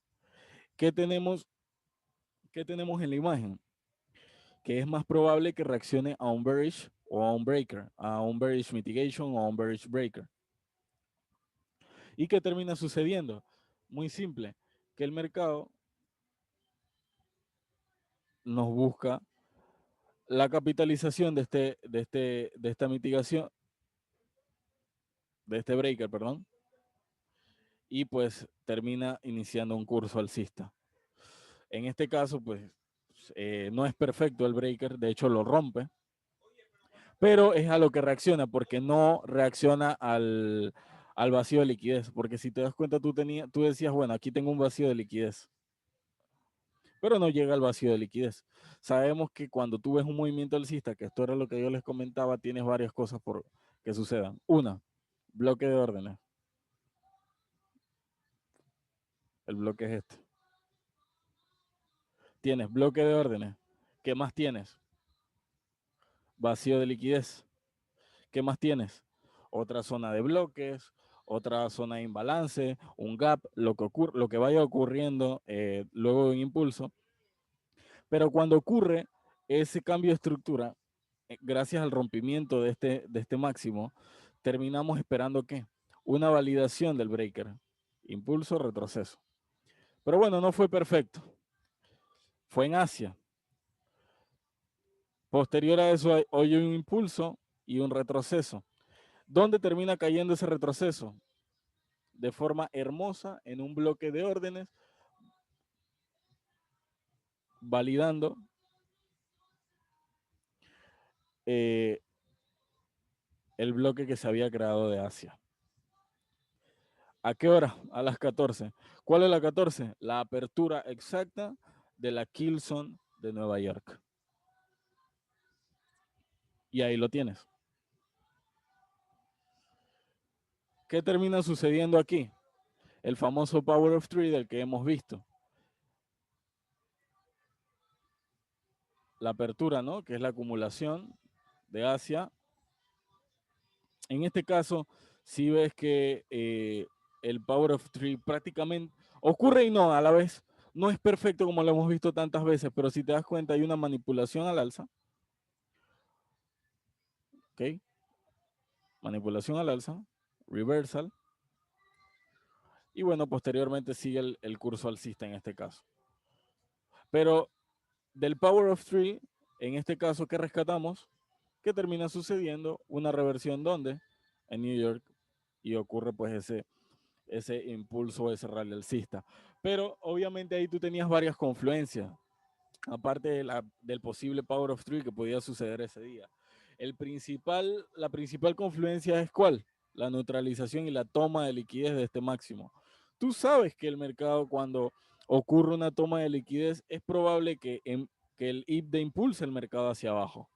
¿Qué tenemos en la imagen? Que es más probable que reaccione a un bearish o a un breaker, a un bearish mitigation o a un bearish breaker. ¿Y qué termina sucediendo? Muy simple, que el mercado nos busca la capitalización de esta mitigación, de este breaker, perdón, y pues termina iniciando un curso alcista. En este caso, pues no es perfecto el breaker, de hecho lo rompe, pero es a lo que reacciona, porque no reacciona al vacío de liquidez, porque si te das cuenta, tú decías, bueno, aquí tengo un vacío de liquidez, pero no llega al vacío de liquidez. Sabemos que cuando tú ves un movimiento alcista, que esto era lo que yo les comentaba, tienes varias cosas por que sucedan. Una, bloque de órdenes. El bloque es este. Tienes bloque de órdenes. ¿Qué más tienes? Vacío de liquidez. ¿Qué más tienes? Otra zona de bloques, otra zona de imbalance, un gap, lo que vaya ocurriendo luego de un impulso. Pero cuando ocurre ese cambio de estructura, gracias al rompimiento de este máximo, terminamos esperando ¿qué? Una validación del breaker. Impulso, retroceso. Pero bueno, no fue perfecto. Fue en Asia. Posterior a eso, hoy hay un impulso y un retroceso. ¿Dónde termina cayendo ese retroceso? De forma hermosa en un bloque de órdenes, validando el bloque que se había creado de Asia. ¿A qué hora? A las 14. ¿Cuál es la 14? La apertura exacta de la Kilson de Nueva York. Y ahí lo tienes. ¿Qué termina sucediendo aquí? El famoso Power of Three del que hemos visto. La apertura, ¿no? Que es la acumulación de Asia. En este caso, si ves que el Power of Three prácticamente ocurre y no a la vez. No es perfecto como lo hemos visto tantas veces, pero si te das cuenta hay una manipulación al alza. ¿Ok? Manipulación al alza, reversal. Y bueno, posteriormente sigue el curso alcista en este caso. Pero del Power of Three, en este caso que rescatamos, que termina sucediendo una reversión donde en New York y ocurre pues ese impulso, ese rally alcista. Pero obviamente ahí tú tenías varias confluencias, aparte del posible Power of Three que podía suceder ese día. La principal confluencia es ¿cuál? La neutralización y la toma de liquidez de este máximo. Tú sabes que el mercado cuando ocurre una toma de liquidez es probable que el IPDE impulse el mercado hacia abajo.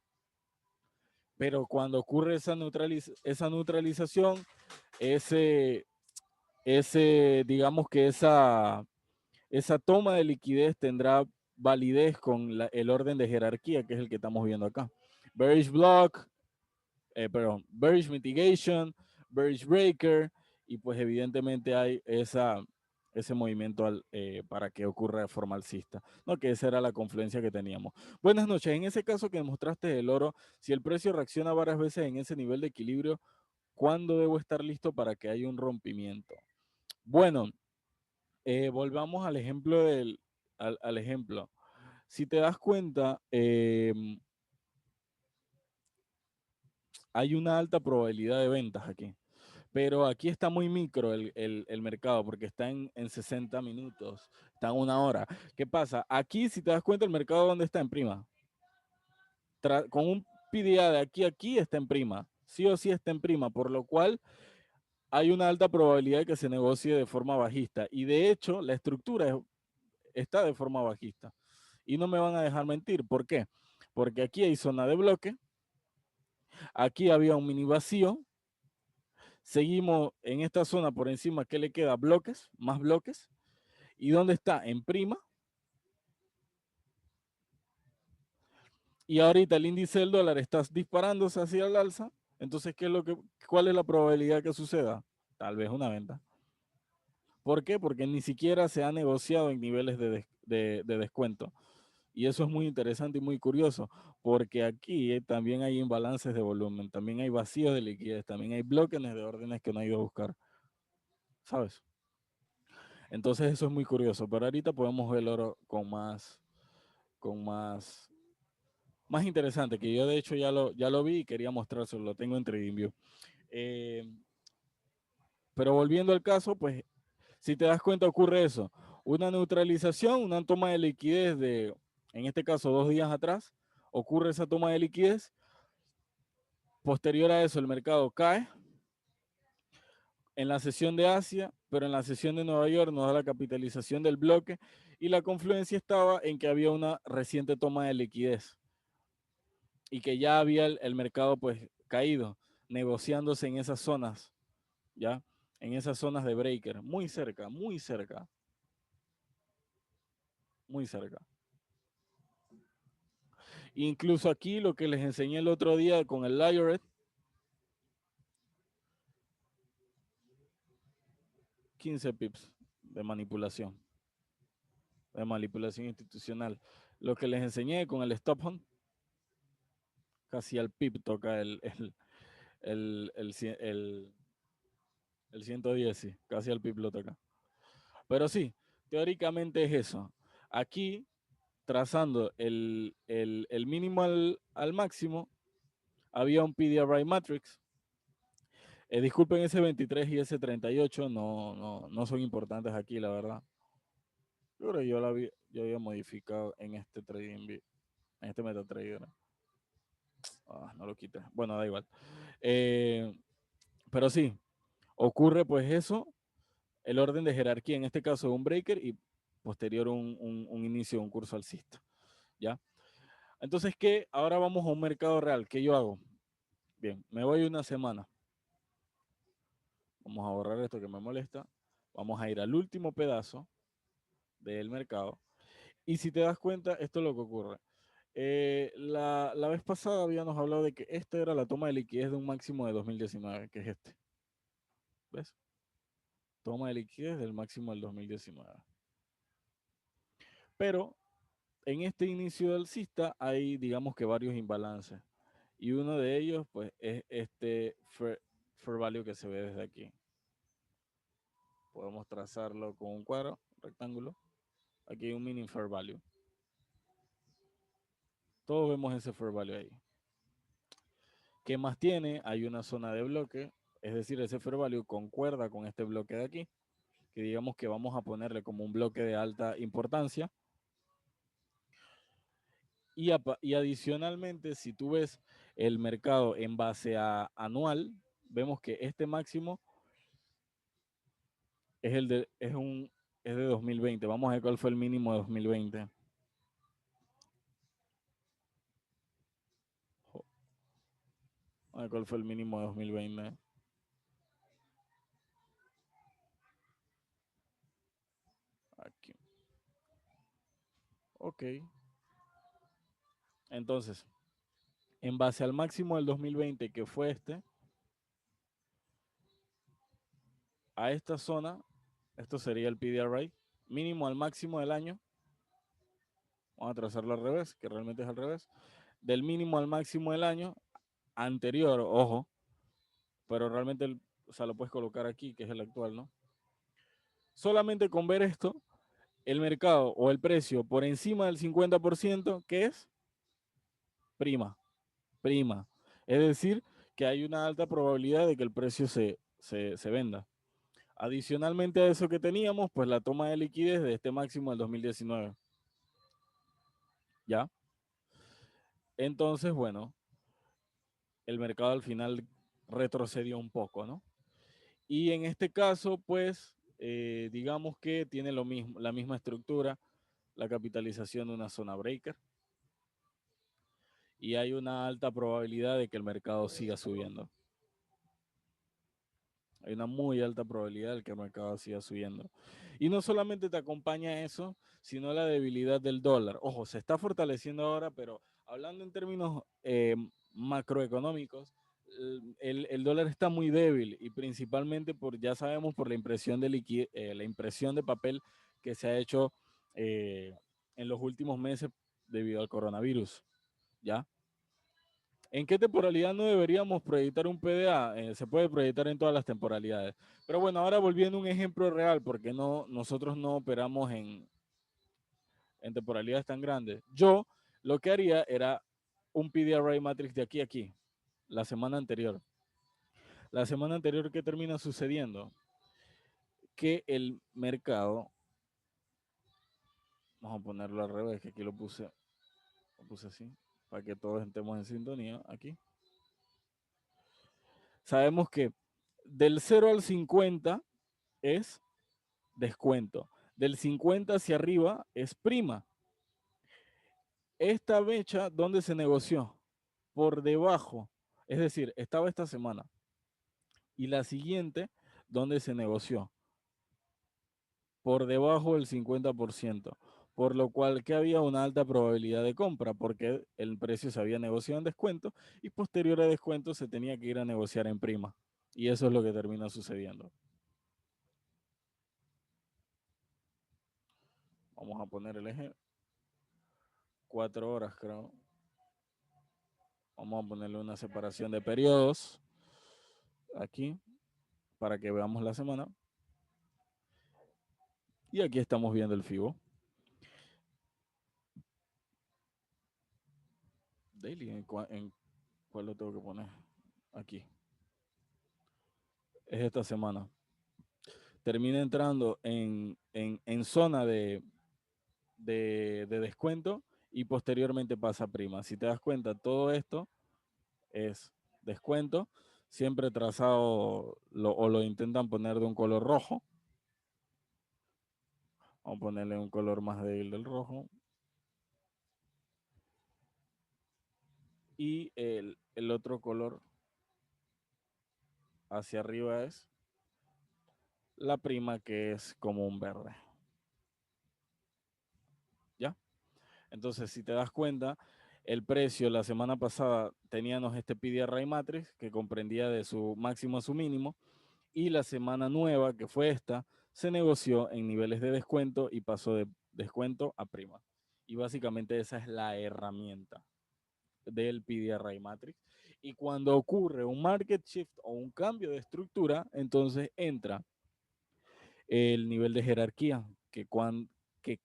Pero cuando ocurre esa neutralización, digamos que esa toma de liquidez tendrá validez con el orden de jerarquía, que es el que estamos viendo acá. Bearish block, bearish mitigation, bearish breaker, y pues evidentemente hay ese movimiento para que ocurra de forma alcista, ¿no? Que esa era la confluencia que teníamos. Buenas noches, en ese caso que mostraste el oro, si el precio reacciona varias veces en ese nivel de equilibrio, ¿cuándo debo estar listo para que haya un rompimiento? Bueno, volvamos al ejemplo al ejemplo. Si te das cuenta, hay una alta probabilidad de ventas aquí. Pero aquí está muy micro el mercado porque está en 60 minutos, está en 1 hora. ¿Qué pasa? Aquí, si te das cuenta, el mercado ¿dónde está? En prima. Con un PDA de aquí a aquí está en prima. Sí o sí está en prima, por lo cual hay una alta probabilidad de que se negocie de forma bajista. Y de hecho, la estructura está de forma bajista. Y no me van a dejar mentir. ¿Por qué? Porque aquí hay zona de bloque, aquí había un mini vacío, seguimos en esta zona por encima, ¿qué le queda? Bloques, más bloques. ¿Y dónde está? En prima. Y ahorita el índice del dólar está disparándose hacia el alza. Entonces, ¿cuál es la probabilidad que suceda? Tal vez una venta. ¿Por qué? Porque ni siquiera se ha negociado en niveles de descuento. Y eso es muy interesante y muy curioso, porque aquí también hay imbalances de volumen, también hay vacíos de liquidez, también hay bloques de órdenes que no hay que buscar, ¿sabes? Entonces eso es muy curioso, pero ahorita podemos ver el oro con más interesante, que yo de hecho ya lo vi y quería mostrárselo, lo tengo en TradingView. Pero volviendo al caso, pues si te das cuenta ocurre eso, una neutralización, una toma de liquidez en este caso 2 días atrás, ocurre esa toma de liquidez. Posterior a eso, el mercado cae en la sesión de Asia, pero en la sesión de Nueva York nos da la capitalización del bloque y la confluencia estaba en que había una reciente toma de liquidez y que ya había el mercado pues caído, negociándose en esas zonas, ¿ya? En esas zonas de breaker, muy cerca, muy cerca, muy cerca. Incluso aquí lo que les enseñé el otro día con el Lioret, 15 pips de manipulación institucional. Lo que les enseñé con el stop hunt, casi al pip toca el 110, sí, casi al pip lo toca. Pero sí, teóricamente es eso. Aquí, trazando el mínimo al máximo, había un PDRI Matrix. Disculpen ese 23 y ese 38, no son importantes aquí, la verdad. Yo creo que yo había modificado en este trading, en este MetaTrader. No lo quité. Bueno, da igual. Pero sí, ocurre pues eso, el orden de jerarquía, en este caso un breaker y posterior un inicio de un curso alcista. ¿Ya? Entonces, ¿qué? Ahora vamos a un mercado real. ¿Qué yo hago? Bien, me voy una semana. Vamos a borrar esto que me molesta. Vamos a ir al último pedazo del mercado. Y si te das cuenta, esto es lo que ocurre. La vez pasada habíamos hablado de que esta era la toma de liquidez de un máximo de 2019, que es este. ¿Ves? Toma de liquidez del máximo del 2019. Pero en este inicio del alcista hay, digamos que varios imbalances. Y uno de ellos, pues, es este fair value que se ve desde aquí. Podemos trazarlo con un cuadro, rectángulo. Aquí hay un mini fair value. Todos vemos ese fair value ahí. ¿Qué más tiene? Hay una zona de bloque, es decir, ese fair value concuerda con este bloque de aquí, que digamos que vamos a ponerle como un bloque de alta importancia. Y adicionalmente, si tú ves el mercado en base a anual, vemos que este máximo es de 2020. Vamos a ver cuál fue el mínimo de 2020. A ver cuál fue el mínimo de 2020. Aquí. Ok. Entonces, en base al máximo del 2020, que fue a esta zona, esto sería el PDRI, mínimo al máximo del año. Vamos a trazarlo al revés, que realmente es al revés. Del mínimo al máximo del año anterior, ojo, pero realmente, o sea, lo puedes colocar aquí, que es el actual, ¿no? Solamente con ver esto, el mercado o el precio por encima del 50%, ¿qué es? Prima, prima. Es decir, que hay una alta probabilidad de que el precio se venda. Adicionalmente a eso que teníamos, pues la toma de liquidez de este máximo del 2019. ¿Ya? Entonces, bueno, el mercado al final retrocedió un poco, ¿no? Y en este caso, pues, digamos que tiene lo mismo, la misma estructura, la capitalización de una zona breaker. Y hay una alta probabilidad de que el mercado siga subiendo. Hay una muy alta probabilidad de que el mercado siga subiendo. Y no solamente te acompaña eso, sino la debilidad del dólar. Ojo, se está fortaleciendo ahora, pero hablando en términos macroeconómicos, el dólar está muy débil y principalmente ya sabemos, por la impresión la impresión de papel que se ha hecho en los últimos meses debido al coronavirus. ¿Ya? ¿En qué temporalidad no deberíamos proyectar un PDA? Se puede proyectar en todas las temporalidades. Pero bueno, ahora volviendo a un ejemplo real, porque nosotros no operamos en temporalidades tan grandes. Yo lo que haría era un PDRA matrix de aquí a aquí, la semana anterior. La semana anterior, ¿qué termina sucediendo? Que el mercado, vamos a ponerlo al revés, que aquí lo puse así, para que todos estemos en sintonía aquí. Sabemos que del 0 al 50 es descuento. Del 50 hacia arriba es prima. Esta fecha, ¿dónde se negoció? Por debajo. Es decir, estaba esta semana. Y la siguiente, ¿dónde se negoció? Por debajo del 50%. Por lo cual que había una alta probabilidad de compra, porque el precio se había negociado en descuento y posterior a descuento se tenía que ir a negociar en prima. Y eso es lo que termina sucediendo. Vamos a poner el eje. 4 horas, creo. Vamos a ponerle una separación de periodos aquí para que veamos la semana. Y aquí estamos viendo el FIBO. Daily, ¿en cuál lo tengo que poner? Aquí. Es esta semana. Termina entrando en zona de descuento y posteriormente pasa a prima. Si te das cuenta, todo esto es descuento, siempre trazado o lo intentan poner de un color rojo. Vamos a ponerle un color más débil del rojo. Y el otro color hacia arriba es la prima, que es como un verde. ¿Ya? Entonces, si te das cuenta, el precio la semana pasada teníamos este PDRI Matrix que comprendía de su máximo a su mínimo, y la semana nueva, que fue esta, se negoció en niveles de descuento y pasó de descuento a prima. Y básicamente esa es la herramienta del PDRI Matrix. Y cuando ocurre un market shift o un cambio de estructura, entonces entra el nivel de jerarquía, que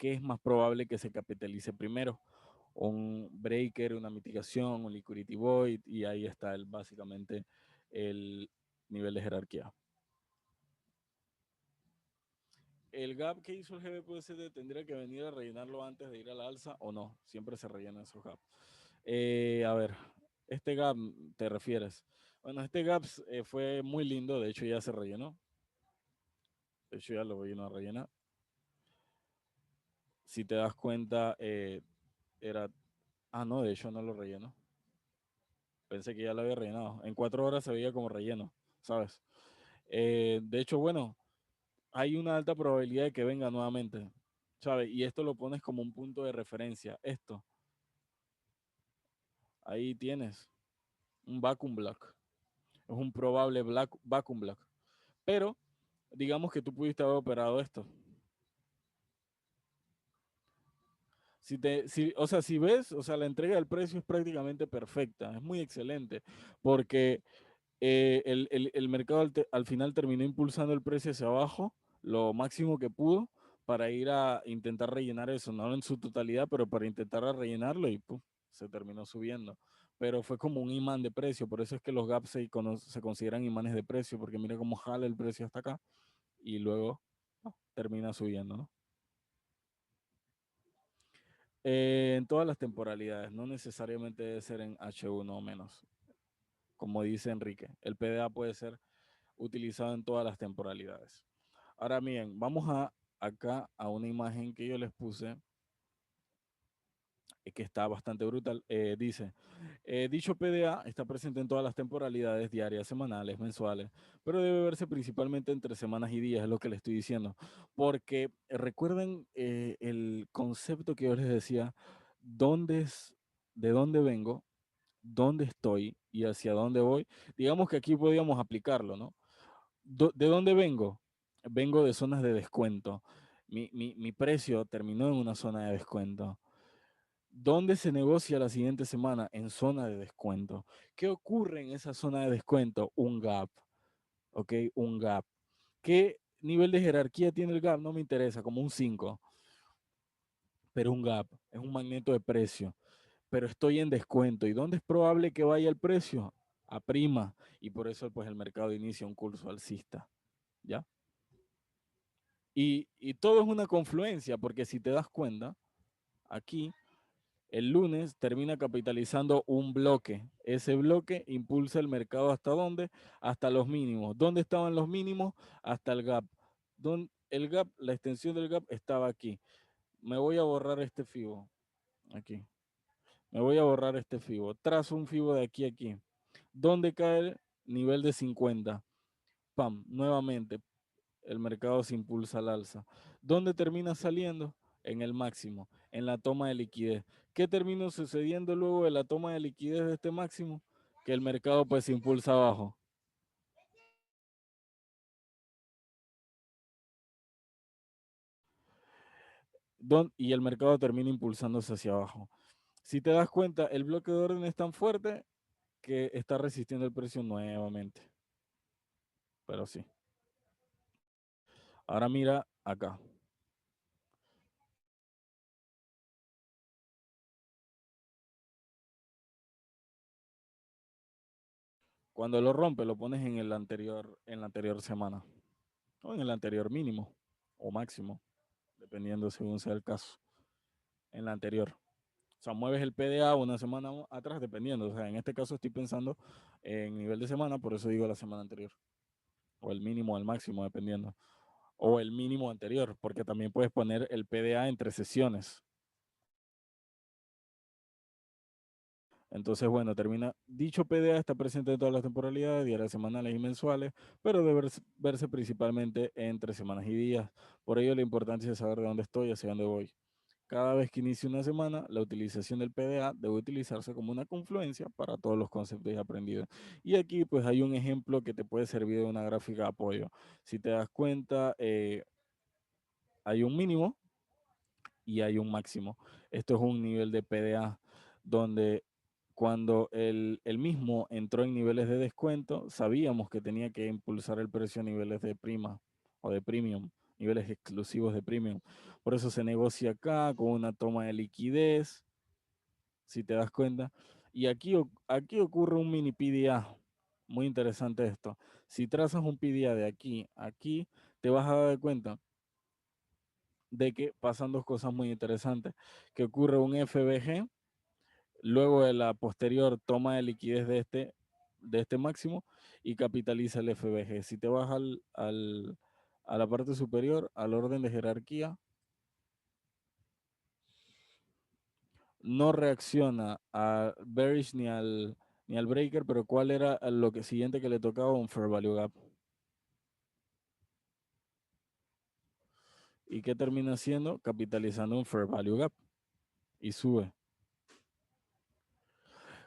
es más probable que se capitalice primero. un breaker, una mitigación, un liquidity void, y ahí está básicamente el nivel de jerarquía. El gap que hizo el GBPUSD tendría que venir a rellenarlo antes de ir a la alza o no, siempre se rellenan esos gaps. A ver, este gap te refieres. Bueno, este gap fue muy lindo, de hecho ya se rellenó. De hecho ya lo vino a rellenar. Si te das cuenta, era... Ah, no, de hecho no lo rellenó. Pensé que ya lo había rellenado. En 4 horas se veía como relleno, ¿sabes? De hecho, bueno, hay una alta probabilidad de que venga nuevamente, ¿sabes? Y esto lo pones como un punto de referencia. Esto, ahí tienes un vacuum block. Es un probable vacuum block. Pero, digamos que tú pudiste haber operado esto. O sea, si ves, o sea, la entrega del precio es prácticamente perfecta, es muy excelente, porque el mercado al final terminó impulsando el precio hacia abajo lo máximo que pudo para ir a intentar rellenar eso, no en su totalidad, pero para intentar rellenarlo y ¡pum! Se terminó subiendo. Pero fue como un imán de precio, por eso es que los gaps se consideran imanes de precio, porque mira cómo jala el precio hasta acá y luego termina subiendo, ¿no? En todas las temporalidades, no necesariamente debe ser en H1 o menos, como dice Enrique. El PDA puede ser utilizado en todas las temporalidades. Ahora bien, vamos acá a una imagen que yo les puse, que está bastante brutal. Dice, dicho PDA está presente en todas las temporalidades diarias, semanales, mensuales, pero debe verse principalmente entre semanas y días, es lo que les estoy diciendo. Porque recuerden el concepto que yo les decía, de dónde vengo, dónde estoy y hacia dónde voy. Digamos que aquí podríamos aplicarlo, ¿no? ¿De dónde vengo? Vengo de zonas de descuento. Mi precio terminó en una zona de descuento. ¿Dónde se negocia la siguiente semana? En zona de descuento. ¿Qué ocurre en esa zona de descuento? Un gap. ¿Ok? Un gap. ¿Qué nivel de jerarquía tiene el gap? No me interesa, como un 5. Pero un gap. Es un magneto de precio. Pero estoy en descuento. ¿Y dónde es probable que vaya el precio? A prima. Y por eso pues el mercado inicia un curso alcista. ¿Ya? Y todo es una confluencia, porque si te das cuenta, aquí el lunes termina capitalizando un bloque. Ese bloque impulsa el mercado hasta dónde? Hasta los mínimos. ¿Dónde estaban los mínimos? Hasta el gap. El gap, la extensión del gap estaba aquí. Me voy a borrar este fibo. Aquí. Me voy a borrar este fibo. Trazo un fibo de aquí a aquí. ¿Dónde cae el nivel de 50? Pam, nuevamente el mercado se impulsa al alza. ¿Dónde termina saliendo? En el máximo, en la toma de liquidez. ¿Qué termina sucediendo luego de la toma de liquidez de este máximo? Que el mercado pues se impulsa abajo. Y el mercado termina impulsándose hacia abajo. Si te das cuenta, el bloque de orden es tan fuerte que está resistiendo el precio nuevamente. Pero sí. Ahora mira acá. Cuando lo rompe, lo pones en en la anterior semana. O en el anterior mínimo o máximo, dependiendo según sea el caso. En la anterior. O sea, mueves el PDA una semana atrás, dependiendo. O sea, en este caso estoy pensando en nivel de semana, por eso digo la semana anterior. O el mínimo o el máximo, dependiendo. O el mínimo anterior, porque también puedes poner el PDA entre sesiones. Entonces, bueno, termina. Dicho PDA está presente en todas las temporalidades, diarias, semanales y mensuales, pero debe verse principalmente entre semanas y días. Por ello, la importancia es saber de dónde estoy y hacia dónde voy. Cada vez que inicie una semana, la utilización del PDA debe utilizarse como una confluencia para todos los conceptos aprendidos. Y aquí pues hay un ejemplo que te puede servir de una gráfica de apoyo. Si te das cuenta, hay un mínimo y hay un máximo. Esto es un nivel de PDA donde cuando el mismo entró en niveles de descuento, sabíamos que tenía que impulsar el precio a niveles de prima o de premium, niveles exclusivos de premium. Por eso se negocia acá con una toma de liquidez si te das cuenta. Y aquí ocurre un mini PDA. Muy interesante esto. Si trazas un PDA de aquí a aquí, te vas a dar cuenta de que pasan dos cosas muy interesantes. Que ocurre un FBG, luego de la posterior toma de liquidez de este máximo y capitaliza el FBG. Si te vas a la parte superior, al orden de jerarquía, no reacciona a bearish ni al breaker, pero ¿cuál era lo que siguiente que le tocaba? Un fair value gap. ¿Y qué termina haciendo? Capitalizando un fair value gap y sube.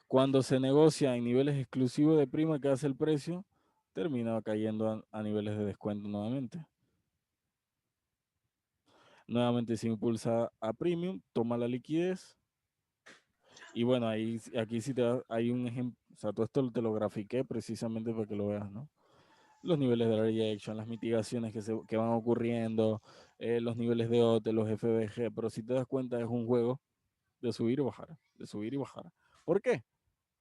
Cuando se negocia en niveles exclusivos de prima, ¿qué hace el precio? Termina cayendo a niveles de descuento nuevamente. Nuevamente se impulsa a premium, toma la liquidez. Y bueno, aquí sí hay un ejemplo, o sea, todo esto te lo grafiqué precisamente para que lo veas, ¿no? Los niveles de rejection, las mitigaciones que van ocurriendo, los niveles de OT, los FBG, pero si te das cuenta es un juego de subir y bajar, de subir y bajar. ¿Por qué?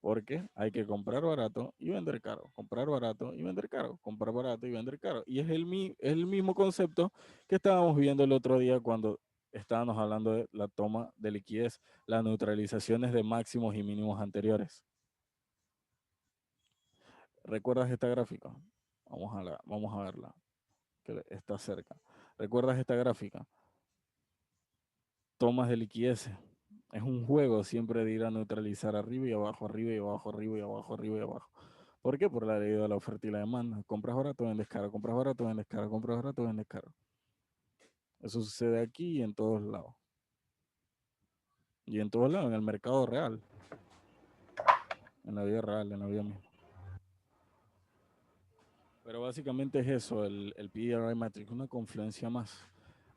Porque hay que comprar barato y vender caro, comprar barato y vender caro, comprar barato y vender caro. Y es el mismo concepto que estábamos viendo el otro día cuando estábamos hablando de la toma de liquidez, las neutralizaciones de máximos y mínimos anteriores. ¿Recuerdas esta gráfica? Vamos a verla, que está cerca. ¿Recuerdas esta gráfica? Tomas de liquidez. Es un juego siempre de ir a neutralizar arriba y abajo, arriba y abajo, arriba y abajo, arriba y abajo. ¿Por qué? Por la ley de la oferta y la demanda. Compras barato, vendes caro, compras barato, vendes caro, compras barato, vendes caro. Eso sucede aquí y en todos lados. Y en todos lados, en el mercado real. En la vida real, en la vida misma. Pero básicamente es eso, el PDRI Matrix, una confluencia más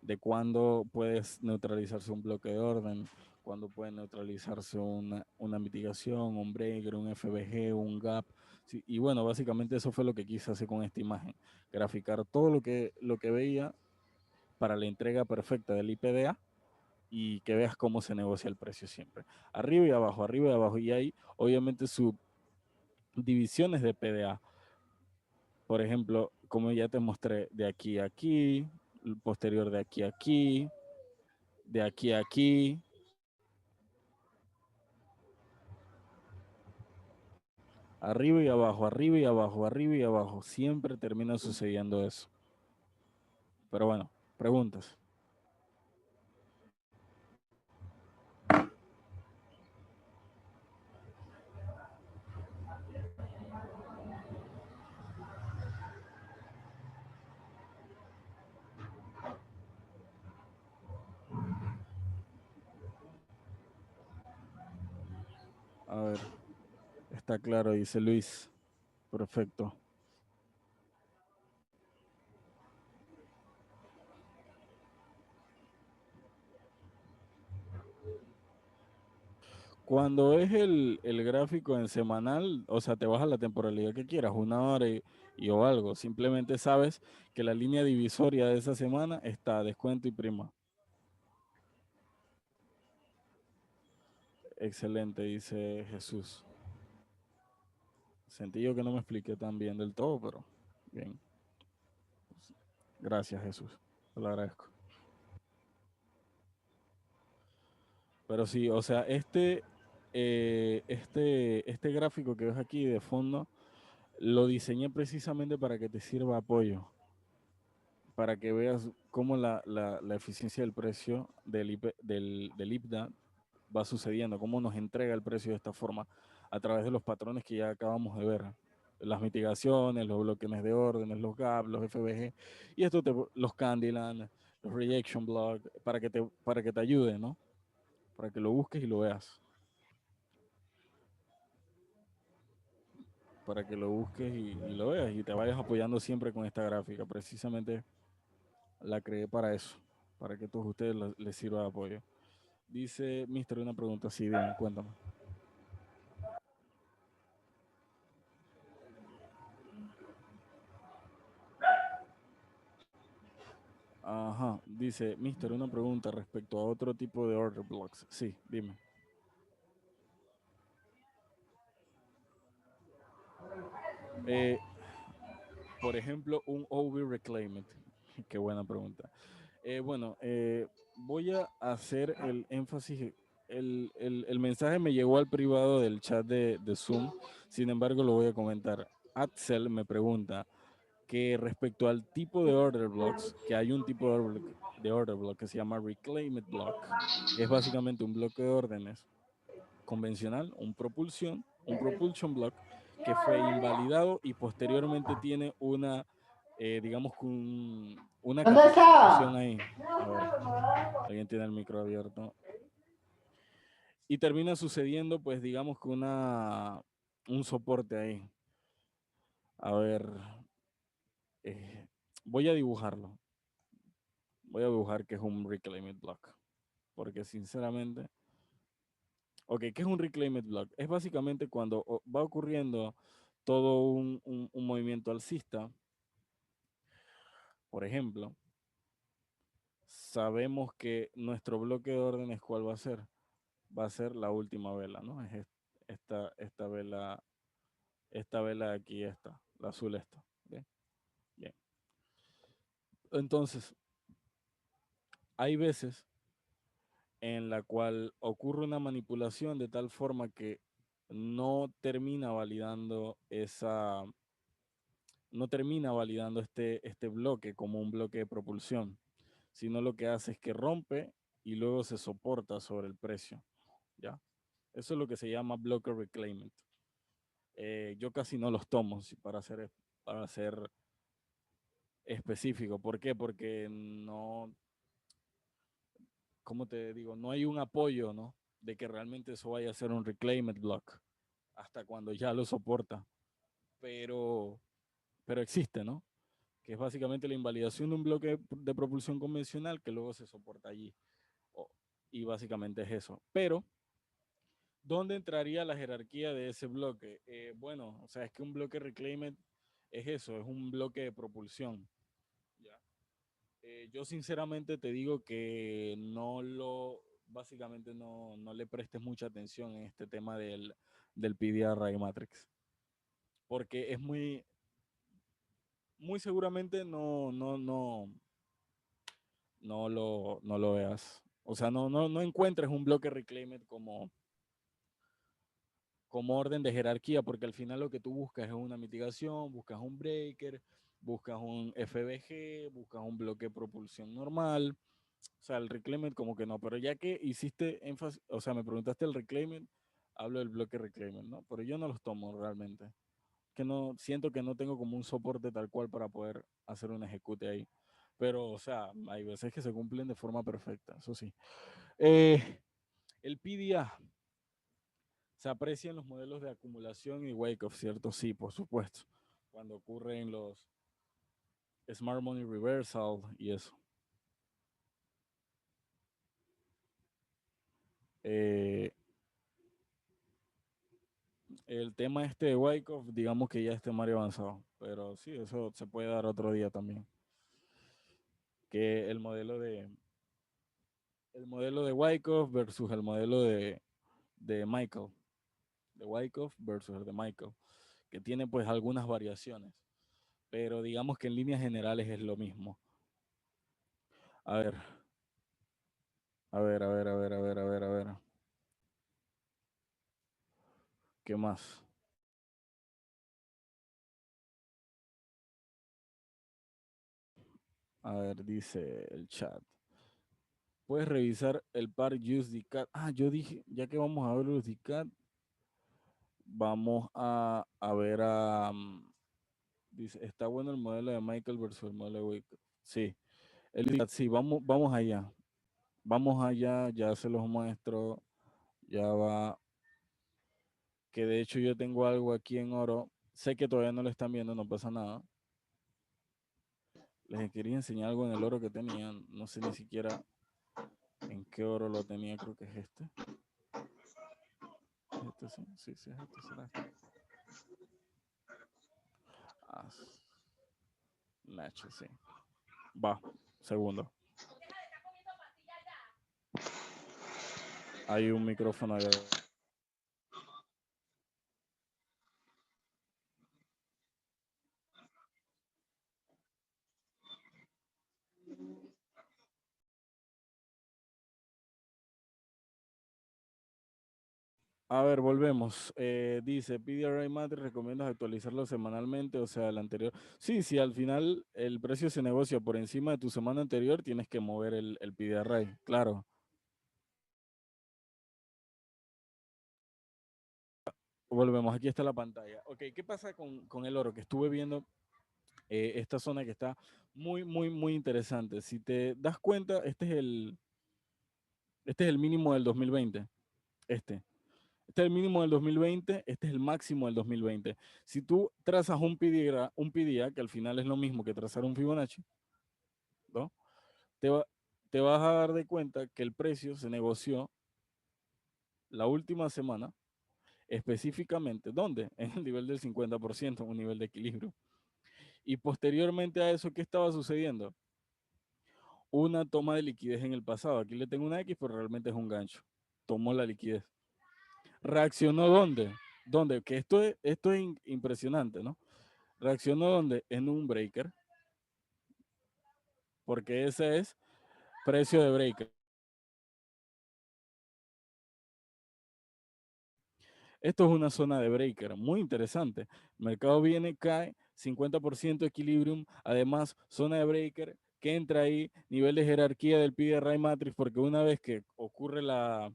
de cuándo puedes neutralizarse un bloque de orden, cuándo puede neutralizarse una mitigación, un breaker, un FBG, un gap. Sí, y bueno, básicamente eso fue lo que quise hacer con esta imagen, graficar todo lo que veía para la entrega perfecta del IPDA y que veas cómo se negocia el precio siempre. Arriba y abajo, y hay obviamente subdivisiones de PDA. Por ejemplo, como ya te mostré, de aquí a aquí, posterior de aquí a aquí, de aquí a aquí. Arriba y abajo, arriba y abajo, arriba y abajo. Siempre termina sucediendo eso. Pero bueno, preguntas. A ver, está claro, dice Luis. Perfecto. Cuando es el gráfico en semanal, o sea, te vas a la temporalidad que quieras, una hora o algo. Simplemente sabes que la línea divisoria de esa semana está descuento y prima. Excelente, dice Jesús. Sentí yo que no me expliqué tan bien del todo, pero bien. Gracias, Jesús. Te lo agradezco. Pero sí, o sea, este gráfico que ves aquí de fondo, lo diseñé precisamente para que te sirva apoyo, para que veas cómo la eficiencia del precio del IPDA va sucediendo, cómo nos entrega el precio de esta forma a través de los patrones que ya acabamos de ver. Las mitigaciones, los bloques de órdenes, los gaps, los FBG, y los Candyland, los Rejection Block, para que te ayude, ¿no? Para que lo busques y lo veas. Para que lo busques y lo veas y te vayas apoyando siempre con esta gráfica. Precisamente la creé para eso, para que todos ustedes les sirva de apoyo. Dice Mister, una pregunta, sí, bien, cuéntame. Ajá, dice Mister, una pregunta respecto a otro tipo de order blocks. Sí, dime. Eh, por ejemplo, un OV reclaimant. Qué buena pregunta. Bueno, voy a hacer el énfasis. El mensaje me llegó al privado del chat de Zoom, sin embargo lo voy a comentar. Axel me pregunta que respecto al tipo de order blocks, que hay un tipo de order block que se llama reclaimed block, que es básicamente un bloque de órdenes convencional, un propulsion block que fue invalidado y posteriormente tiene una, digamos, una ¿Dónde capitalización estaba? ahí. A ver, alguien tiene el micro abierto. Y termina sucediendo, pues, digamos, que un soporte ahí. A ver, eh, voy a dibujarlo. Voy a dibujar que es un reclaimed block. Porque sinceramente, ok, ¿qué es un reclaimed block? Es básicamente cuando va ocurriendo todo un movimiento alcista. Por ejemplo, sabemos que nuestro bloque de órdenes, ¿cuál va a ser? Va a ser la última vela, ¿no? Es esta vela de aquí, la azul esta. ¿Bien? Bien. Entonces, hay veces en la cual ocurre una manipulación de tal forma que no termina validando no termina validando este bloque como un bloque de propulsión, sino lo que hace es que rompe y luego se soporta sobre el precio, ¿ya? Eso es lo que se llama blocker reclaimment. Yo casi no los tomo para ser específico. ¿Por qué? Porque no, ¿cómo te digo? No hay un apoyo, ¿no? De que realmente eso vaya a ser un reclaimed block hasta cuando ya lo soporta. Pero, pero existe, ¿no? Que es básicamente la invalidación de un bloque de propulsión convencional que luego se soporta allí. Oh, y básicamente es eso. Pero, ¿dónde entraría la jerarquía de ese bloque? Bueno, o sea, es que un bloque reclaimed es eso, es un bloque de propulsión. ¿Ya? Yo sinceramente te digo que básicamente no le prestes mucha atención en este tema del PDR Matrix. Porque es muy seguramente no lo veas. O sea, no encuentres un bloque reclaimed como orden de jerarquía, porque al final lo que tú buscas es una mitigación, buscas un breaker, buscas un FBG, buscas un bloque de propulsión normal. O sea, el reclaimant como que no, pero ya que hiciste énfasis, o sea, me preguntaste el reclaimant, hablo del bloque reclaimant, ¿no? Pero yo no los tomo realmente. Que no, siento que no tengo como un soporte tal cual para poder hacer un ejecute ahí. Pero, o sea, hay veces que se cumplen de forma perfecta, eso sí. El PDA se aprecia en los modelos de acumulación y wake-off, ¿cierto? Sí, por supuesto. Cuando ocurren los Smart Money Reversal y eso. Eh, el tema este de wake-off, digamos que ya es temario avanzado. Pero sí, eso se puede dar otro día también. Que el modelo de Wyckoff versus el modelo de Michael. De Wyckoff versus el de Michael. Que tiene pues algunas variaciones. Pero digamos que en líneas generales es lo mismo. A ver. A ver, a ver, a ver, a ver, a ver, a ver. ¿Qué más? A ver, dice el chat. Puedes revisar el par USDCAD. Ah, yo dije, ya que vamos a ver USDCAD, vamos a ver dice, está bueno el modelo de Michael versus el modelo de Wick. Sí, el USDCAD, sí, vamos allá. Vamos allá, ya se los muestro. Ya va. Que de hecho yo tengo algo aquí en oro. Sé que todavía no lo están viendo, no pasa nada. Les quería enseñar algo en el oro que tenían. No sé ni siquiera en qué oro lo tenía, creo que es este. Este sí, sí, sí, es este, será este. Ah, Nacho, sí. Va, segundo. Hay un micrófono abierto. A ver, volvemos. Dice, PDRI Matrix, ¿recomiendas actualizarlo semanalmente? O sea, el anterior. Sí, si al final el precio se negocia por encima de tu semana anterior, tienes que mover el PDRI, claro. Volvemos, aquí está la pantalla. Ok, ¿qué pasa con el oro? Que estuve viendo esta zona que está muy, muy, muy interesante. Si te das cuenta, este es el mínimo del 2020. Este. Este es el mínimo del 2020, este es el máximo del 2020. Si tú trazas un PDA, que al final es lo mismo que trazar un Fibonacci, ¿no? Te, va, te vas a dar de cuenta que el precio se negoció la última semana, específicamente, ¿dónde? En el nivel del 50%, un nivel de equilibrio. Y posteriormente a eso, ¿qué estaba sucediendo? Una toma de liquidez en el pasado. Aquí le tengo una X, pero realmente es un gancho. Tomó la liquidez. ¿Reaccionó dónde? ¿Dónde? Que esto es impresionante, ¿no? Reaccionó donde en un breaker, porque ese es precio de breaker. Esto es una zona de breaker muy interesante. El mercado viene, cae, 50% equilibrium, además zona de breaker, que entra ahí, nivel de jerarquía del PDRI Matrix, porque una vez que ocurre la,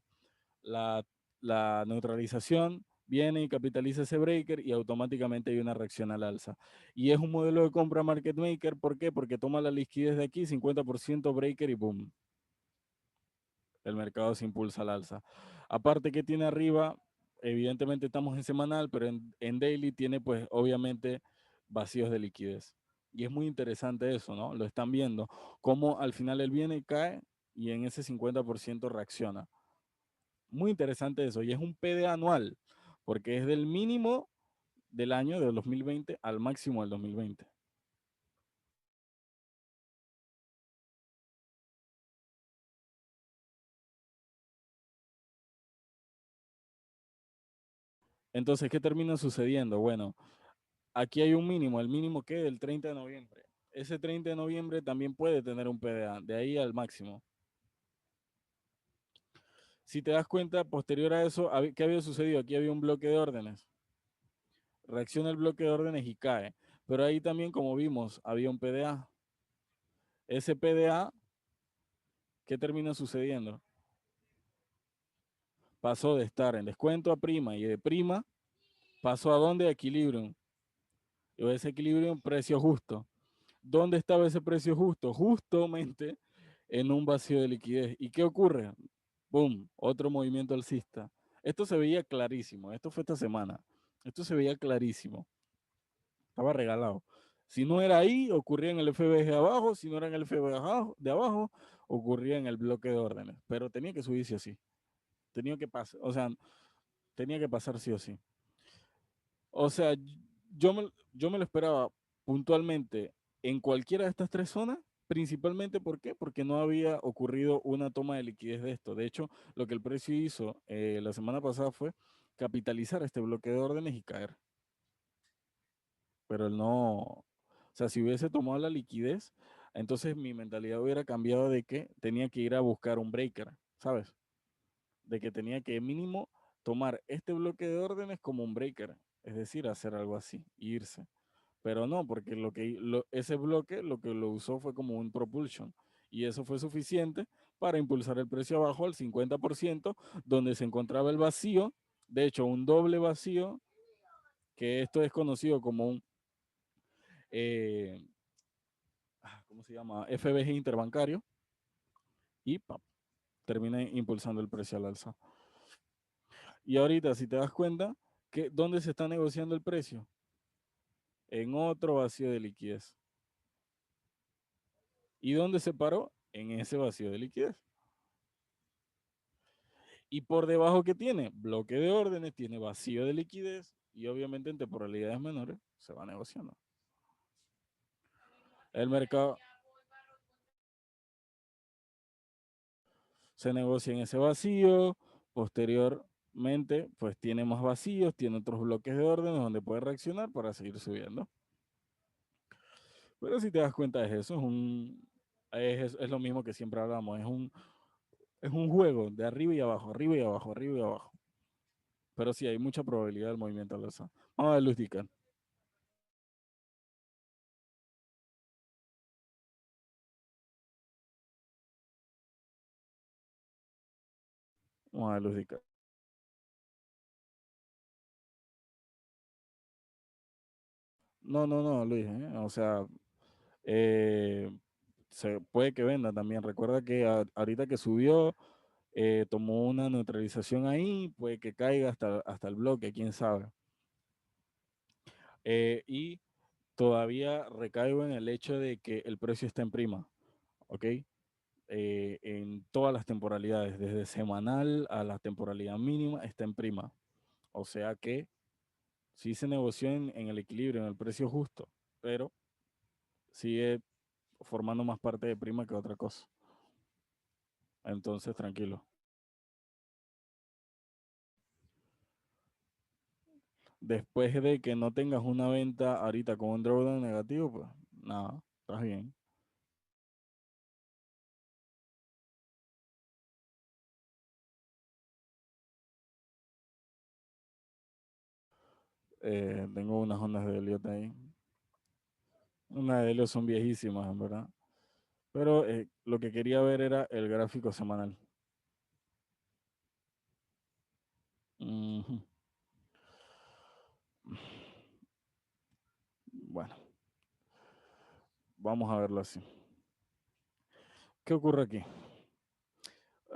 la neutralización, viene y capitaliza ese breaker y automáticamente hay una reacción al alza. Y es un modelo de compra market maker, ¿por qué? Porque toma la liquidez de aquí, 50% breaker y boom. El mercado se impulsa al alza. Aparte que tiene arriba, evidentemente estamos en semanal, pero en daily tiene pues obviamente vacíos de liquidez. Y es muy interesante eso, ¿no? Lo están viendo, cómo al final él viene y cae y en ese 50% reacciona. Muy interesante eso. Y es un PD anual, porque es del mínimo del año del 2020 al máximo del 2020. Entonces, ¿qué termina sucediendo? Bueno, aquí hay un mínimo, el mínimo que del 30 de noviembre. Ese 30 de noviembre también puede tener un PDA, de ahí al máximo. Si te das cuenta, posterior a eso, ¿qué había sucedido? Aquí había un bloque de órdenes. Reacciona el bloque de órdenes y cae. Pero ahí también, como vimos, había un PDA. Ese PDA, ¿qué termina sucediendo? Pasó de estar en descuento a prima y de prima pasó a dónde? A equilibrio. Y ese equilibrio, precio justo. ¿Dónde estaba ese precio justo? Justamente en un vacío de liquidez. ¿Y qué ocurre? ¡Bum! Otro movimiento alcista. Esto se veía clarísimo. Esto fue esta semana. Esto se veía clarísimo. Estaba regalado. Si no era ahí, ocurría en el FBG de abajo. Si no era en el FBG de abajo, ocurría en el bloque de órdenes. Pero tenía que subirse así. Tenía que pasar. O sea, tenía que pasar sí o sí. O sea, yo me lo esperaba puntualmente en cualquiera de estas tres zonas, principalmente ¿por qué? Porque no había ocurrido una toma de liquidez de esto. De hecho, lo que el precio hizo la semana pasada fue capitalizar este bloque de órdenes y caer. Pero él no, o sea, si hubiese tomado la liquidez, entonces mi mentalidad hubiera cambiado de que tenía que ir a buscar un breaker, ¿sabes? De que tenía que mínimo tomar este bloque de órdenes como un breaker, es decir, hacer algo así, irse. Pero no, porque ese bloque lo que lo usó fue como un propulsion y eso fue suficiente para impulsar el precio abajo al 50%, donde se encontraba el vacío, de hecho un doble vacío, que esto es conocido como un, eh, ¿cómo se llama? FBG interbancario y ¡pap! Termina impulsando el precio al alza. Y ahorita, si te das cuenta, ¿dónde se está negociando el precio? En otro vacío de liquidez. ¿Y dónde se paró? En ese vacío de liquidez. Y por debajo que tiene bloque de órdenes, tiene vacío de liquidez y obviamente en temporalidades menores se va negociando. El mercado se negocia en ese vacío, posteriormente pues tiene más vacíos, tiene otros bloques de órdenes donde puede reaccionar para seguir subiendo. Pero si te das cuenta es eso, es lo mismo que siempre hablamos, es un juego de arriba y abajo, arriba y abajo, arriba y abajo. Pero sí, hay mucha probabilidad del movimiento al alza. Vamos a ver, Luis Dicker. Vamos a ver, Luis Dicker. No, no, no, Luis. O sea, eh, se puede que venda también. Recuerda que ahorita que subió, tomó una neutralización ahí, puede que caiga hasta el bloque, quién sabe. Y todavía recaigo en el hecho de que el precio está en prima, ¿ok? En todas las temporalidades, desde semanal a la temporalidad mínima, está en prima. O sea que sí se negoció en el equilibrio, en el precio justo, pero sigue formando más parte de prima que otra cosa. Entonces, tranquilo. Después de que no tengas una venta ahorita con un drawdown negativo, pues nada, estás bien. Tengo unas ondas de Elliot ahí. Unas de Elliot son viejísimas, en verdad. Pero lo que quería ver era el gráfico semanal. Ujú. Bueno, vamos a verlo así. ¿Qué ocurre aquí?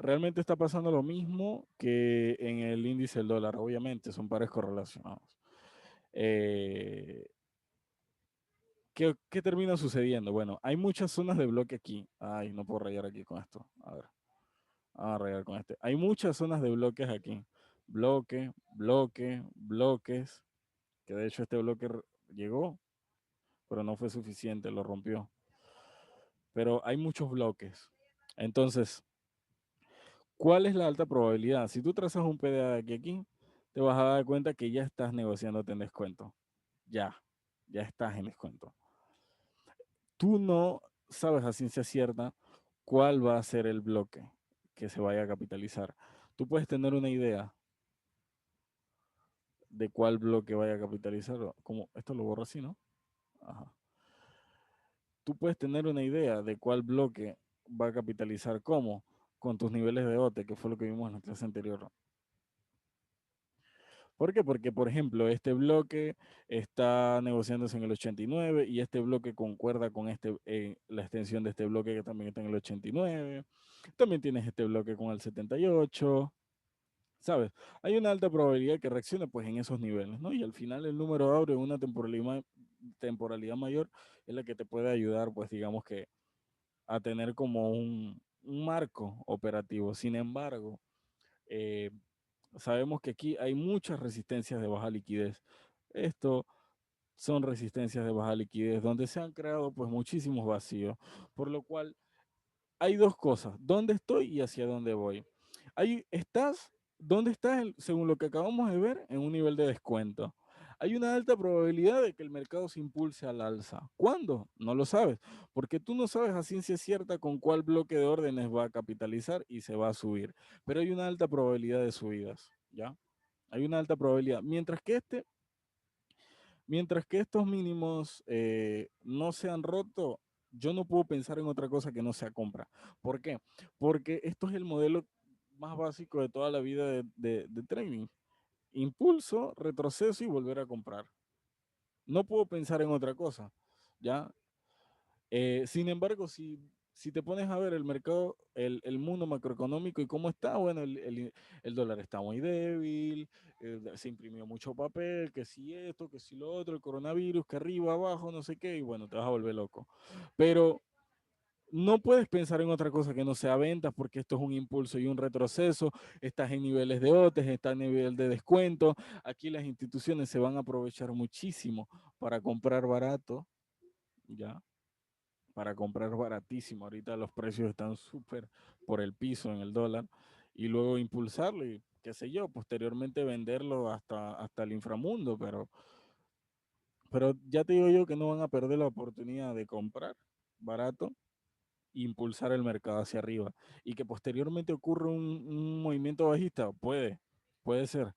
Realmente está pasando lo mismo que en el índice del dólar, obviamente, son pares correlacionados. Eh, ¿Qué termina sucediendo? Bueno, hay muchas zonas de bloque aquí. Ay, no puedo rayar aquí con esto. A ver, vamos a rayar con este. Hay muchas zonas de bloques aquí. Bloque, bloque, bloques. Que de hecho este bloque llegó, pero no fue suficiente, lo rompió. Pero hay muchos bloques. Entonces, ¿cuál es la alta probabilidad? Si tú trazas un PDA de aquí a aquí, te vas a dar cuenta que ya estás negociándote en descuento. Ya estás en descuento. Tú no sabes a ciencia cierta cuál va a ser el bloque que se vaya a capitalizar. Tú puedes tener una idea de cuál bloque vaya a capitalizar. Como esto lo borro así, ¿no? Ajá. Tú puedes tener una idea de cuál bloque va a capitalizar cómo con tus niveles de OTE, que fue lo que vimos en la clase anterior. ¿Por qué? Porque, por ejemplo, este bloque está negociándose en el 89 y este bloque concuerda con la extensión de este bloque que también está en el 89. También tienes este bloque con el 78. ¿Sabes? Hay una alta probabilidad que reaccione pues en esos niveles, ¿no? Y al final el número áureo en una temporalidad mayor es la que te puede ayudar, pues digamos que a tener como un marco operativo. Sin embargo, eh, sabemos que aquí hay muchas resistencias de baja liquidez. Esto son resistencias de baja liquidez donde se han creado pues muchísimos vacíos, por lo cual hay dos cosas, dónde estoy y hacia dónde voy. Ahí estás, ¿dónde estás? Según lo que acabamos de ver, en un nivel de descuento. Hay una alta probabilidad de que el mercado se impulse al alza. ¿Cuándo? No lo sabes, porque tú no sabes a ciencia cierta con cuál bloque de órdenes va a capitalizar y se va a subir. Pero hay una alta probabilidad de subidas, ¿ya? Hay una alta probabilidad. Mientras que estos mínimos no se han roto, yo no puedo pensar en otra cosa que no sea compra. ¿Por qué? Porque esto es el modelo más básico de toda la vida de trading. Impulso, retroceso y volver a comprar. No puedo pensar en otra cosa, ¿ya? Sin embargo, si te pones a ver el mercado, el mundo macroeconómico y cómo está, bueno, el dólar está muy débil, se imprimió mucho papel, que si esto, que si lo otro, el coronavirus, que arriba, abajo, no sé qué, y bueno, te vas a volver loco. Pero no puedes pensar en otra cosa que no sea ventas, porque esto es un impulso y un retroceso, estás en niveles de OTES, estás en nivel de descuento, aquí las instituciones se van a aprovechar muchísimo para comprar barato, ¿ya? Para comprar baratísimo. Ahorita los precios están súper por el piso en el dólar y luego impulsarlo y qué sé yo, posteriormente venderlo hasta el inframundo, pero ya te digo yo que no van a perder la oportunidad de comprar barato e impulsar el mercado hacia arriba y que posteriormente ocurra un movimiento bajista, puede ser,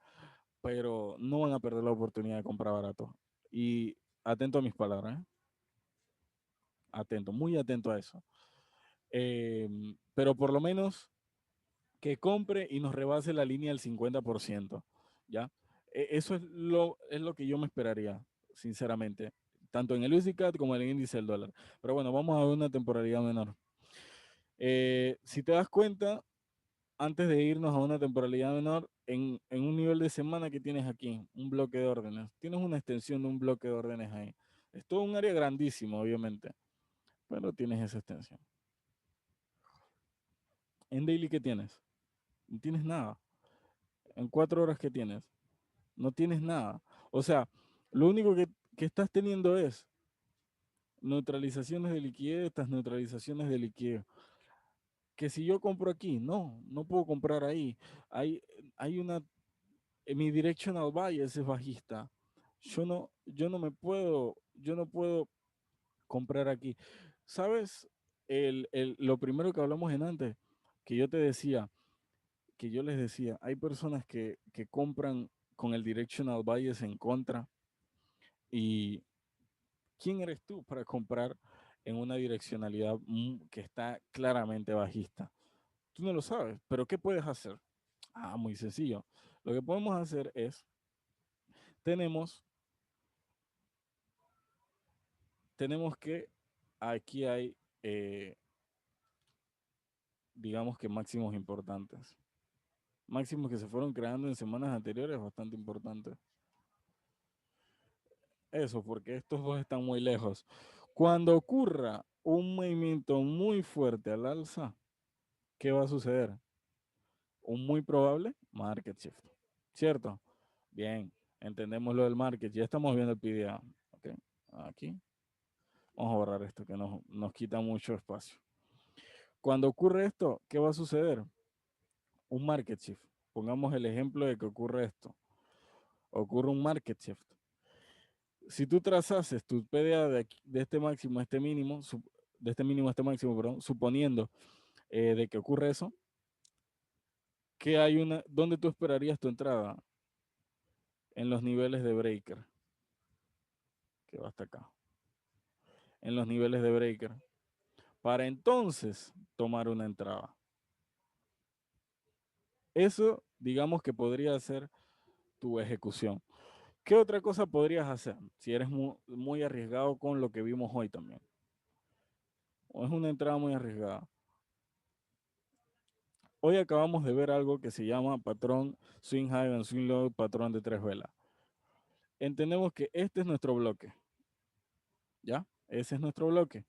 pero no van a perder la oportunidad de comprar barato. Y atento a mis palabras, ¿eh? Atento, muy atento a eso. Pero por lo menos que compre y nos rebase la línea del 50%, ¿ya? Eso es lo que yo me esperaría, sinceramente, tanto en el USDCAD como en el índice del dólar. Pero bueno, vamos a ver una temporalidad menor. Si te das cuenta, antes de irnos a una temporalidad menor, en un nivel de semana que tienes aquí, un bloque de órdenes, tienes una extensión de un bloque de órdenes ahí. Es todo un área grandísimo, obviamente, pero tienes esa extensión. En daily, ¿qué tienes? No tienes nada. En 4 horas, ¿qué tienes? No tienes nada. O sea, lo único que estás teniendo es neutralizaciones de liquidez, estas neutralizaciones de liquidez. Que si yo compro aquí, no puedo comprar ahí. Hay, hay una, mi directional bias es bajista. Yo no puedo comprar aquí. ¿Sabes? Lo primero que hablamos en antes, que yo te decía, que yo les decía, hay personas que compran con el directional bias en contra. ¿Y quién eres tú para comprar en una direccionalidad que está claramente bajista? Tú no lo sabes, pero ¿qué puedes hacer? Ah, muy sencillo. Lo que podemos hacer es, tenemos, tenemos que, aquí hay, digamos que máximos importantes. Máximos que se fueron creando en semanas anteriores, bastante importantes. Eso, porque estos dos están muy lejos. Cuando ocurra un movimiento muy fuerte al alza, ¿qué va a suceder? Un muy probable market shift. ¿Cierto? Bien, entendemos lo del market. Ya estamos viendo el PDA. Okay. Aquí. Vamos a borrar esto que nos quita mucho espacio. Cuando ocurre esto, ¿qué va a suceder? Un market shift. Pongamos el ejemplo de que ocurre esto. Ocurre un market shift. Si tú trazases tu PDA de este máximo a este mínimo, de este mínimo a este máximo, perdón, suponiendo de que ocurre eso, ¿dónde tú esperarías tu entrada? En los niveles de breaker, que va hasta acá. En los niveles de breaker. Para entonces tomar una entrada. Eso, digamos que podría ser tu ejecución. ¿Qué otra cosa podrías hacer si eres muy arriesgado con lo que vimos hoy también? O es una entrada muy arriesgada. Hoy acabamos de ver algo que se llama patrón swing high and swing low, patrón de 3 velas. Entendemos que este es nuestro bloque. ¿Ya? Ese es nuestro bloque.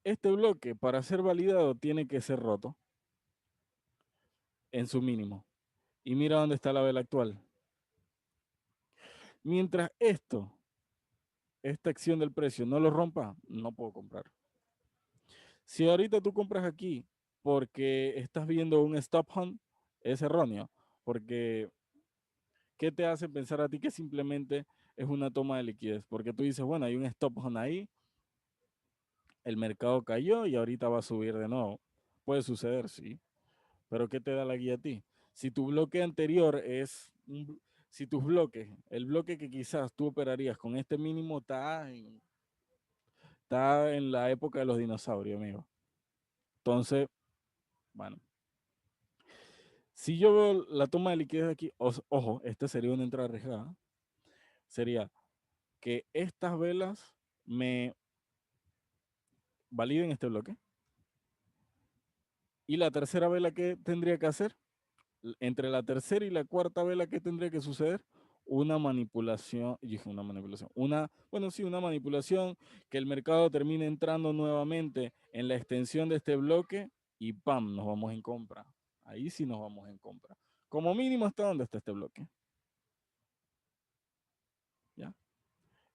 Este bloque, para ser validado, tiene que ser roto en su mínimo. Y mira dónde está la vela actual. Mientras esta acción del precio no lo rompa, no puedo comprar. Si ahorita tú compras aquí porque estás viendo un stop hunt, es erróneo. Porque, ¿qué te hace pensar a ti que simplemente es una toma de liquidez? Porque tú dices, bueno, hay un stop hunt ahí, el mercado cayó y ahorita va a subir de nuevo. Puede suceder, sí. Pero ¿qué te da la guía a ti? Si tu bloque anterior si tus bloques, el bloque que quizás tú operarías con este mínimo está en la época de los dinosaurios, amigo. Entonces, bueno, si yo veo la toma de liquidez aquí, ojo, esta sería una entrada arriesgada, sería que estas velas me validen este bloque. Y la tercera vela que tendría que hacer, entre la tercera y la cuarta vela, ¿qué tendría que suceder? Una manipulación, dije una manipulación, una manipulación, que el mercado termine entrando nuevamente en la extensión de este bloque y ¡pam! Nos vamos en compra. Ahí sí nos vamos en compra. Como mínimo, ¿hasta dónde está este bloque? ¿Ya?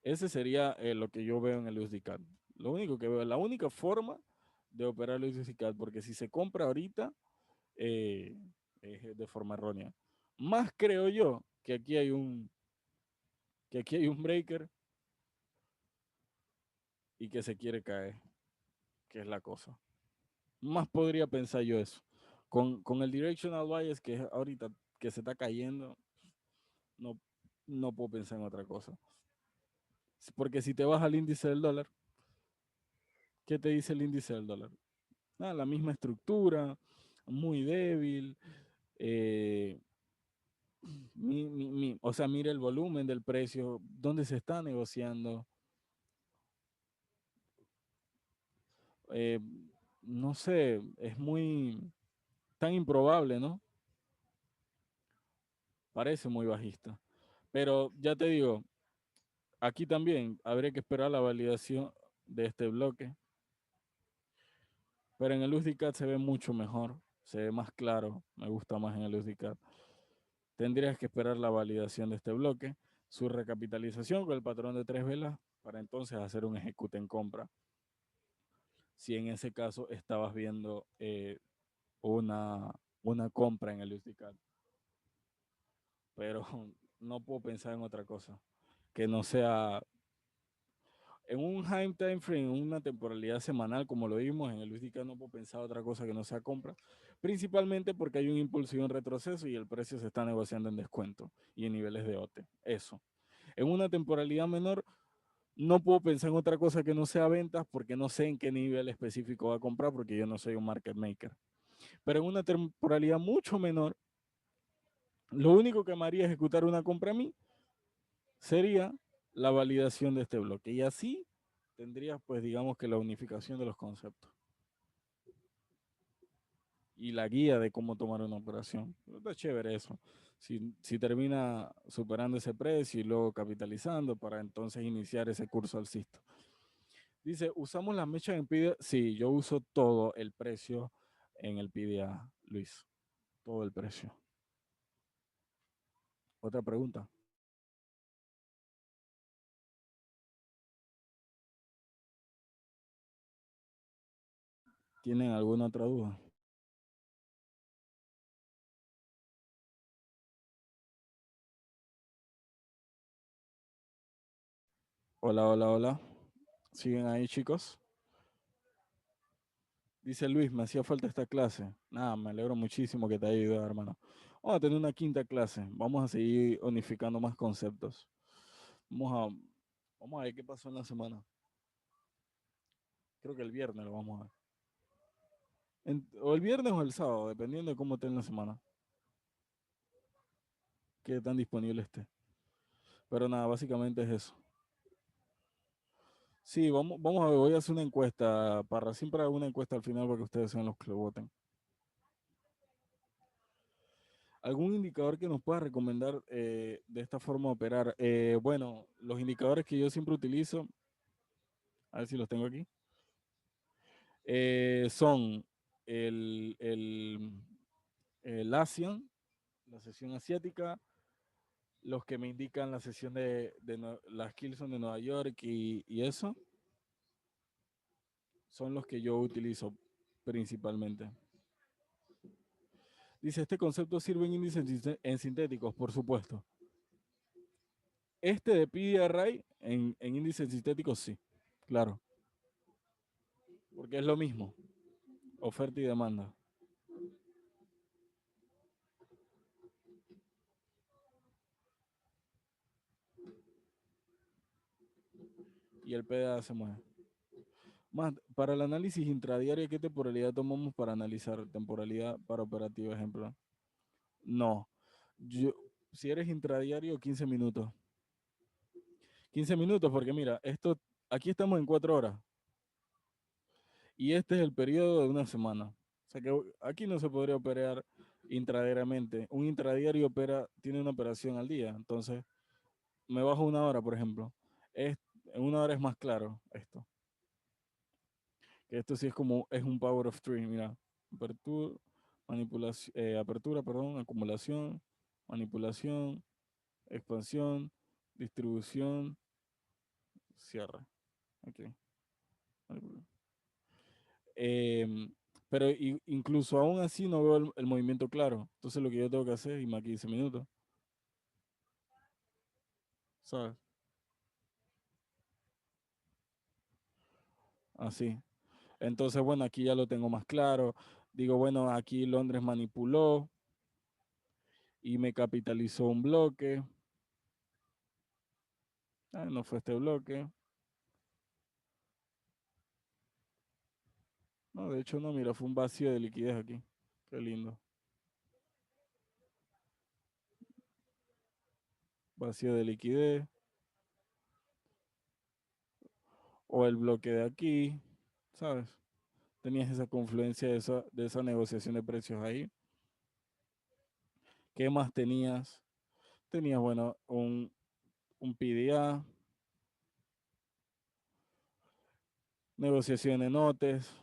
Ese sería lo que yo veo en el USDCAD. Lo único que veo, la única forma de operar el USDCAD, porque si se compra ahorita, eh, es de forma errónea. Más creo yo que aquí hay un breaker y que se quiere caer, que es la cosa. Más podría pensar yo eso. Con el directional bias que es ahorita que se está cayendo, No, no puedo pensar en otra cosa. Porque si te vas al índice del dólar, ¿qué te dice el índice del dólar? Ah, la misma estructura, muy débil. eh, o sea, mira el volumen del precio, dónde se está negociando. eh, no sé, es muy tan improbable, ¿no? Parece muy bajista. Pero ya te digo, aquí también habría que esperar la validación de este bloque. Pero en el USDCAT se ve mucho mejor, se ve más claro, me gusta más en el USDCAT. Tendrías que esperar la validación de este bloque, su recapitalización con el patrón de 3 velas, para entonces hacer un ejecute en compra. Si en ese caso estabas viendo una, una compra en el USDCAT. Pero no puedo pensar en otra cosa que no sea en un time frame, en una temporalidad semanal, como lo vimos en el USDCAT. No puedo pensar otra cosa que no sea compra, principalmente porque hay un impulso y un retroceso y el precio se está negociando en descuento y en niveles de OTE. Eso. En una temporalidad menor, no puedo pensar en otra cosa que no sea ventas porque no sé en qué nivel específico va a comprar porque yo no soy un market maker. Pero en una temporalidad mucho menor, lo único que me haría ejecutar una compra a mí sería la validación de este bloque. Y así tendrías, pues, digamos que la unificación de los conceptos y la guía de cómo tomar una operación. Está chévere eso. Si termina superando ese precio y luego capitalizando para entonces iniciar ese curso alcista. Dice, ¿usamos las mechas en PDA? Sí, yo uso todo el precio en el PDA, Luis. Todo el precio. Otra pregunta. ¿Tienen alguna otra duda? Hola, hola, hola. ¿Siguen ahí, chicos? Dice Luis, me hacía falta esta clase. Nada, me alegro muchísimo que te haya ayudado, hermano. Vamos a tener una quinta clase. Vamos a seguir unificando más conceptos. Vamos a, vamos a ver qué pasó en la semana. Creo que el viernes lo vamos a ver. O el viernes o el sábado, dependiendo de cómo esté en la semana. Qué tan disponible esté. Pero nada, básicamente es eso. Sí, vamos a ver, voy a hacer una encuesta. Siempre hago una encuesta al final para que ustedes sean los que lo voten. ¿Algún indicador que nos pueda recomendar de esta forma de operar? Bueno, los indicadores que yo siempre utilizo, a ver si los tengo aquí, son el, el, el ASEAN, la sesión asiática, los que me indican la sesión de las Kilson de Nueva York y eso, son los que yo utilizo principalmente. Dice, ¿este concepto sirve en índices en sintéticos? Por supuesto. Este de PDRI en índices sintéticos, sí, claro, porque es lo mismo, oferta y demanda. Y el PDA se mueve. Más, para el análisis intradiario, ¿qué temporalidad tomamos para analizar? Temporalidad para operativo, ejemplo. No. Yo, si eres intradiario, 15 minutos. 15 minutos, porque mira, aquí estamos en 4 horas. Y este es el periodo de una semana. O sea que aquí no se podría operar intradiariamente. Un intradiario tiene una operación al día. Entonces, me bajo 1 hora, por ejemplo. En 1 hora es más claro esto. Que esto sí es un power of three, mira. Apertura, apertura, perdón, acumulación, manipulación, expansión, distribución, cierre. Okay. Em, pero incluso aún así no veo el movimiento claro. Entonces lo que yo tengo que hacer es irme a 15 minutos. ¿Sabes? Así. Entonces, bueno, aquí ya lo tengo más claro. Digo, bueno, aquí Londres manipuló y me capitalizó un bloque. No fue este bloque. No, de hecho no, mira, fue un vacío de liquidez aquí. Qué lindo. Vacío de liquidez. O el bloque de aquí, ¿sabes? Tenías esa confluencia de esa negociación de precios ahí. ¿Qué más tenías? Tenías, bueno, un PDA, negociación de notes.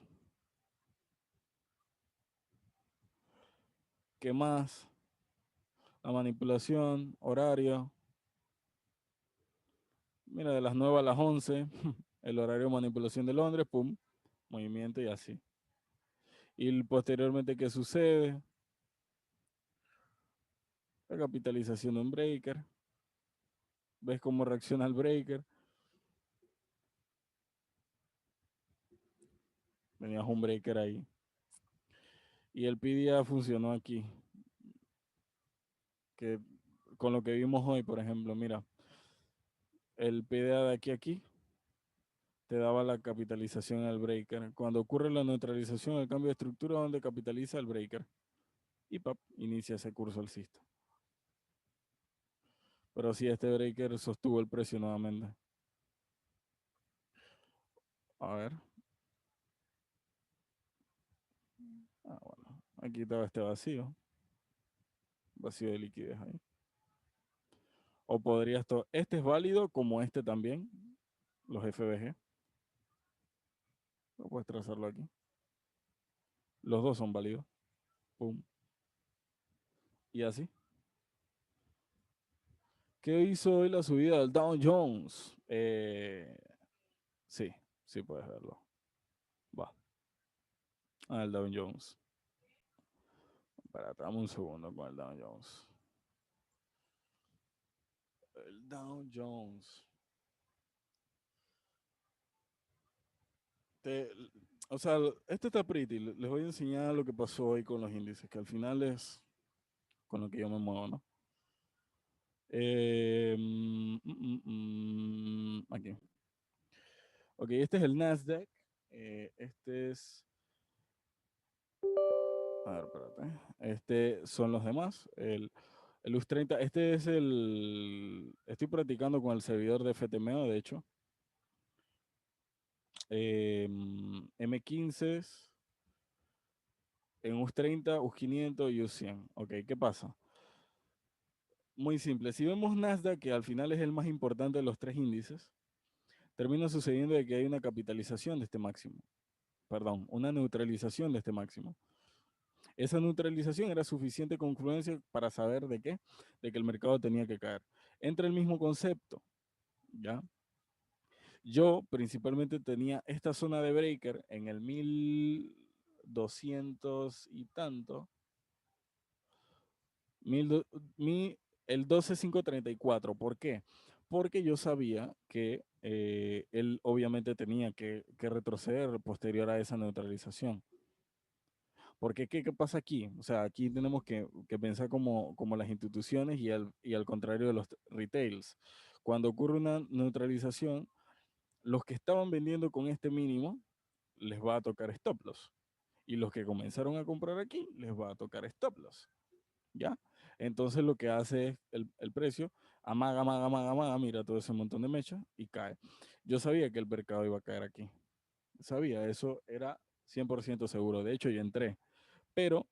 ¿Qué más? La manipulación, horario. Mira, de las 9 a las 11, el horario de manipulación de Londres, pum, movimiento y así. Y posteriormente, ¿qué sucede? La capitalización de un breaker. ¿Ves cómo reacciona el breaker? Tenías un breaker ahí. Y el PDA funcionó aquí. Que con lo que vimos hoy, por ejemplo, mira, el PDA de aquí a aquí te daba la capitalización al breaker. Cuando ocurre la neutralización, el cambio de estructura donde capitaliza el breaker. Y pap, inicia ese curso alcista. Pero sí, este breaker sostuvo el precio nuevamente. A ver. Bueno, aquí estaba este vacío. Vacío de liquidez ahí. O podrías, este es válido como este también, los FBG. Lo puedes trazarlo aquí. Los dos son válidos. Pum. Y así. ¿Qué hizo hoy la subida del Dow Jones? Sí, sí puedes verlo. Va. El Dow Jones. Espérate, dame un segundo con el Dow Jones. El Dow Jones. Te, o sea, este está pretty. Les voy a enseñar lo que pasó hoy con los índices, que al final es con lo que yo me muevo, ¿no? Aquí. Ok, este es el Nasdaq. Este es. A ver, espérate. Este son los demás. El US30. Este es el. Estoy practicando con el servidor de FTMO, de hecho. M15 en US30, US500 y US100. Ok, ¿qué pasa? Muy simple. Si vemos Nasdaq, que al final es el más importante de los tres índices, termina sucediendo de que hay una capitalización de este máximo. Perdón, una neutralización de este máximo. Esa neutralización era suficiente concluencia para saber de qué, de que el mercado tenía que caer. Entra el mismo concepto, ¿ya? Yo principalmente tenía esta zona de breaker en el 1200 y tanto, mil, el 12534. ¿Por qué? Porque yo sabía que él obviamente tenía que retroceder posterior a esa neutralización. Porque ¿qué pasa aquí? O sea, aquí tenemos que pensar como las instituciones y al contrario de los retails. Cuando ocurre una neutralización, los que estaban vendiendo con este mínimo les va a tocar stop loss. Y los que comenzaron a comprar aquí les va a tocar stop loss. ¿Ya? Entonces lo que hace es el precio, amaga, amaga, amaga, amaga, mira todo ese montón de mechas y cae. Yo sabía que el mercado iba a caer aquí. Sabía, eso era 100% seguro. De hecho, yo entré. Pero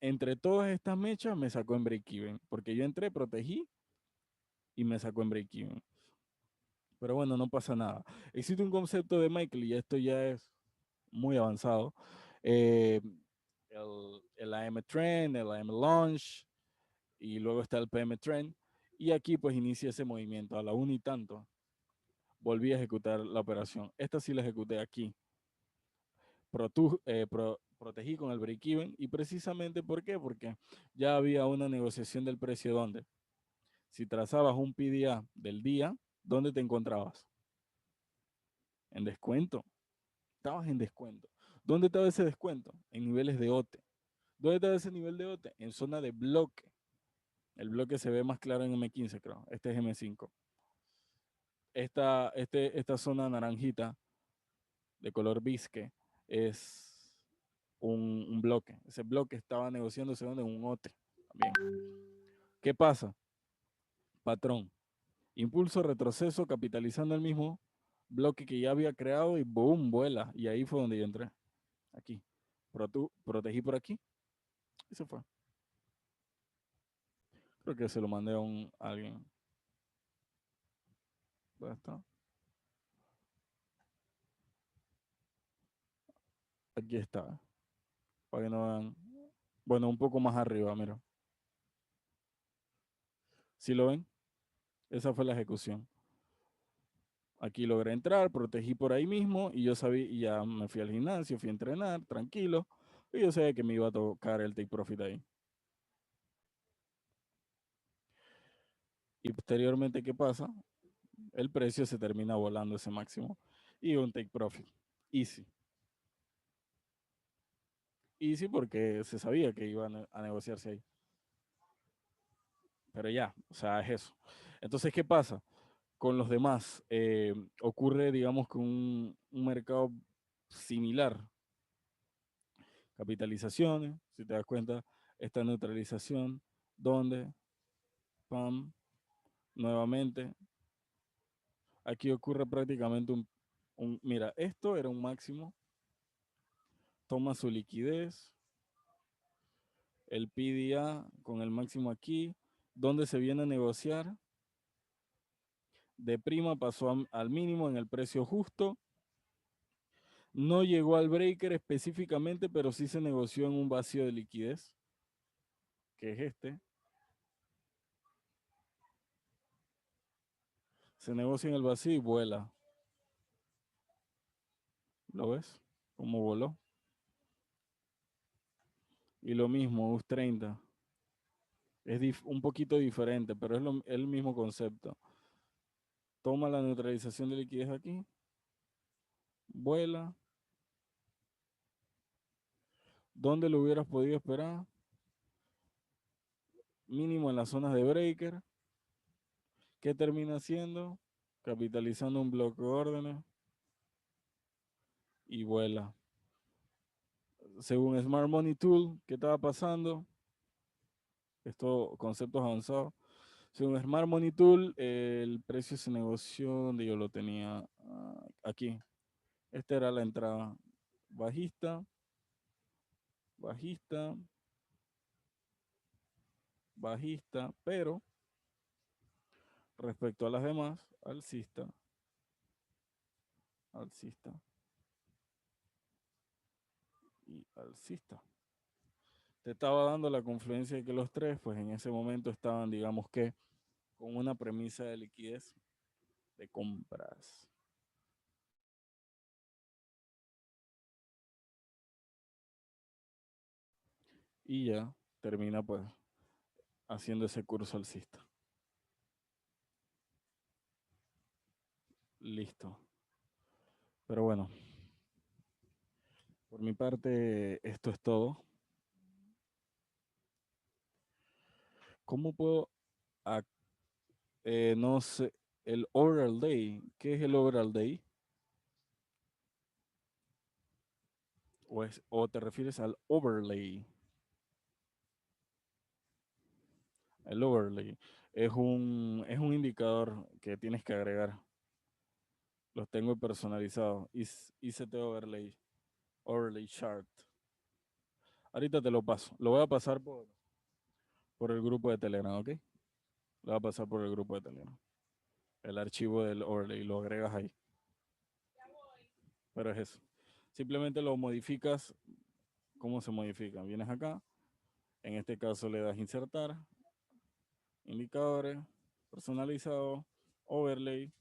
entre todas estas mechas me sacó en break-even. Porque yo entré, protegí y me sacó en break-even. Pero bueno, no pasa nada. Existe un concepto de Michael y esto ya es muy avanzado. Eh, el AM Trend, el AM Launch y luego está el PM Trend. Y aquí pues inicia ese movimiento a la 1 y tanto. Volví a ejecutar la operación. Esta sí la ejecuté aquí. Protegí con el break-even. ¿Y precisamente por qué? Porque ya había una negociación del precio donde si trazabas un PDA del día, ¿dónde te encontrabas? En descuento. Estabas en descuento. ¿Dónde estaba ese descuento? En niveles de OTE. ¿Dónde estaba ese nivel de OTE? En zona de bloque. El bloque se ve más claro en M15, creo. Este es M5. esta zona naranjita de color bisque es un bloque. Ese bloque estaba negociándose en un OTE también. ¿Qué pasa? Patrón. Impulso, retroceso, capitalizando el mismo bloque que ya había creado y boom, vuela. Y ahí fue donde yo entré. Aquí. Protegí por aquí y se fue. Creo que se lo mandé a alguien. ¿Dónde está? Aquí está. Para que no vean. Bueno, un poco más arriba, mira. ¿Sí lo ven? Esa fue la ejecución. Aquí logré entrar, protegí por ahí mismo y yo sabía, y ya me fui al gimnasio, fui a entrenar, tranquilo. Y yo sabía que me iba a tocar el take profit ahí. Y posteriormente, ¿qué pasa? El precio se termina volando ese máximo y un take profit. Easy. Easy porque se sabía que iban a negociarse ahí. Pero ya, o sea, es eso. Entonces, ¿qué pasa? Con los demás, ocurre, digamos, que un mercado similar. Capitalizaciones, si te das cuenta, esta neutralización, donde, pam, nuevamente, aquí ocurre prácticamente mira, esto era un máximo, toma su liquidez, el PDA con el máximo aquí, donde se viene a negociar, de prima pasó al mínimo en el precio justo, no llegó al breaker específicamente, pero sí se negoció en un vacío de liquidez, que es este. Se negocia en el vacío y vuela. ¿Lo ves? Cómo voló. Y lo mismo, US30. Es un poquito diferente, pero es el mismo concepto. Toma la neutralización de liquidez aquí, vuela. ¿Dónde lo hubieras podido esperar? Mínimo en las zonas de breaker. ¿Qué termina haciendo? Capitalizando un bloque de órdenes y vuela. Según Smart Money Tool, ¿qué estaba pasando? Estos conceptos avanzados. Según Smart Money Tool, el precio se negoció donde yo lo tenía aquí. Esta era la entrada bajista, bajista, bajista, pero respecto a las demás, alcista, alcista y alcista. Te estaba dando la confluencia de que los tres, pues en ese momento estaban, digamos que, con una premisa de liquidez de compras. Y ya termina pues haciendo ese curso alcista. Listo. Pero bueno, por mi parte esto es todo. ¿Cómo puedo, no sé, el overall day? ¿Qué es el overall day? ¿O te refieres al overlay? El overlay es un indicador que tienes que agregar. Los tengo personalizados. ICT overlay. Overlay chart. Ahorita te lo paso. Lo voy a pasar por el grupo de Telegram, ¿ok? Lo voy a pasar por el grupo de Telegram. El archivo del overlay lo agregas ahí. Pero es eso. Simplemente lo modificas. ¿Cómo se modifica? Vienes acá. En este caso le das insertar. Indicadores. Personalizado. Overlay.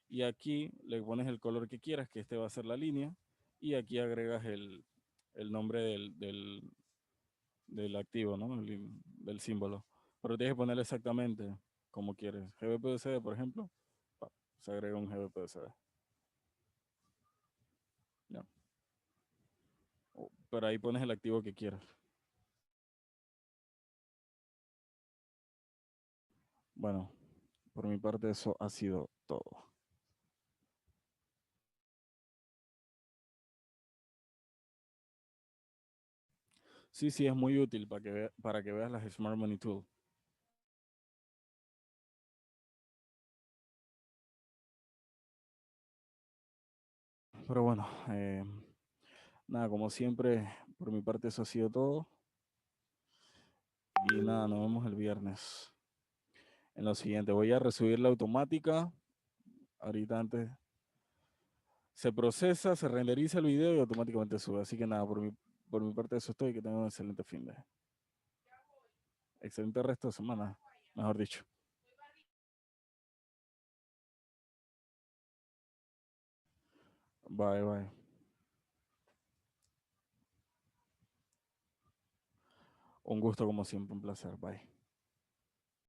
Y aquí le pones el color que quieras, que este va a ser la línea. Y aquí agregas el nombre del activo, ¿no? Del símbolo. Pero tienes que ponerle exactamente como quieres. GBPUSD, por ejemplo, se agrega un GBPUSD. Ya. Pero ahí pones el activo que quieras. Bueno, por mi parte eso ha sido todo. Sí, sí, es muy útil para que veas las Smart Money Tool. Pero bueno, nada, como siempre, por mi parte eso ha sido todo. Y nada, nos vemos el viernes. En lo siguiente, voy a resubir la automática. Ahorita antes se procesa, se renderiza el video y automáticamente sube. Así que nada, por mi parte eso es todo y que tengan un excelente fin de. Excelente resto de semana, mejor dicho. Bye, bye. Un gusto como siempre, un placer. Bye.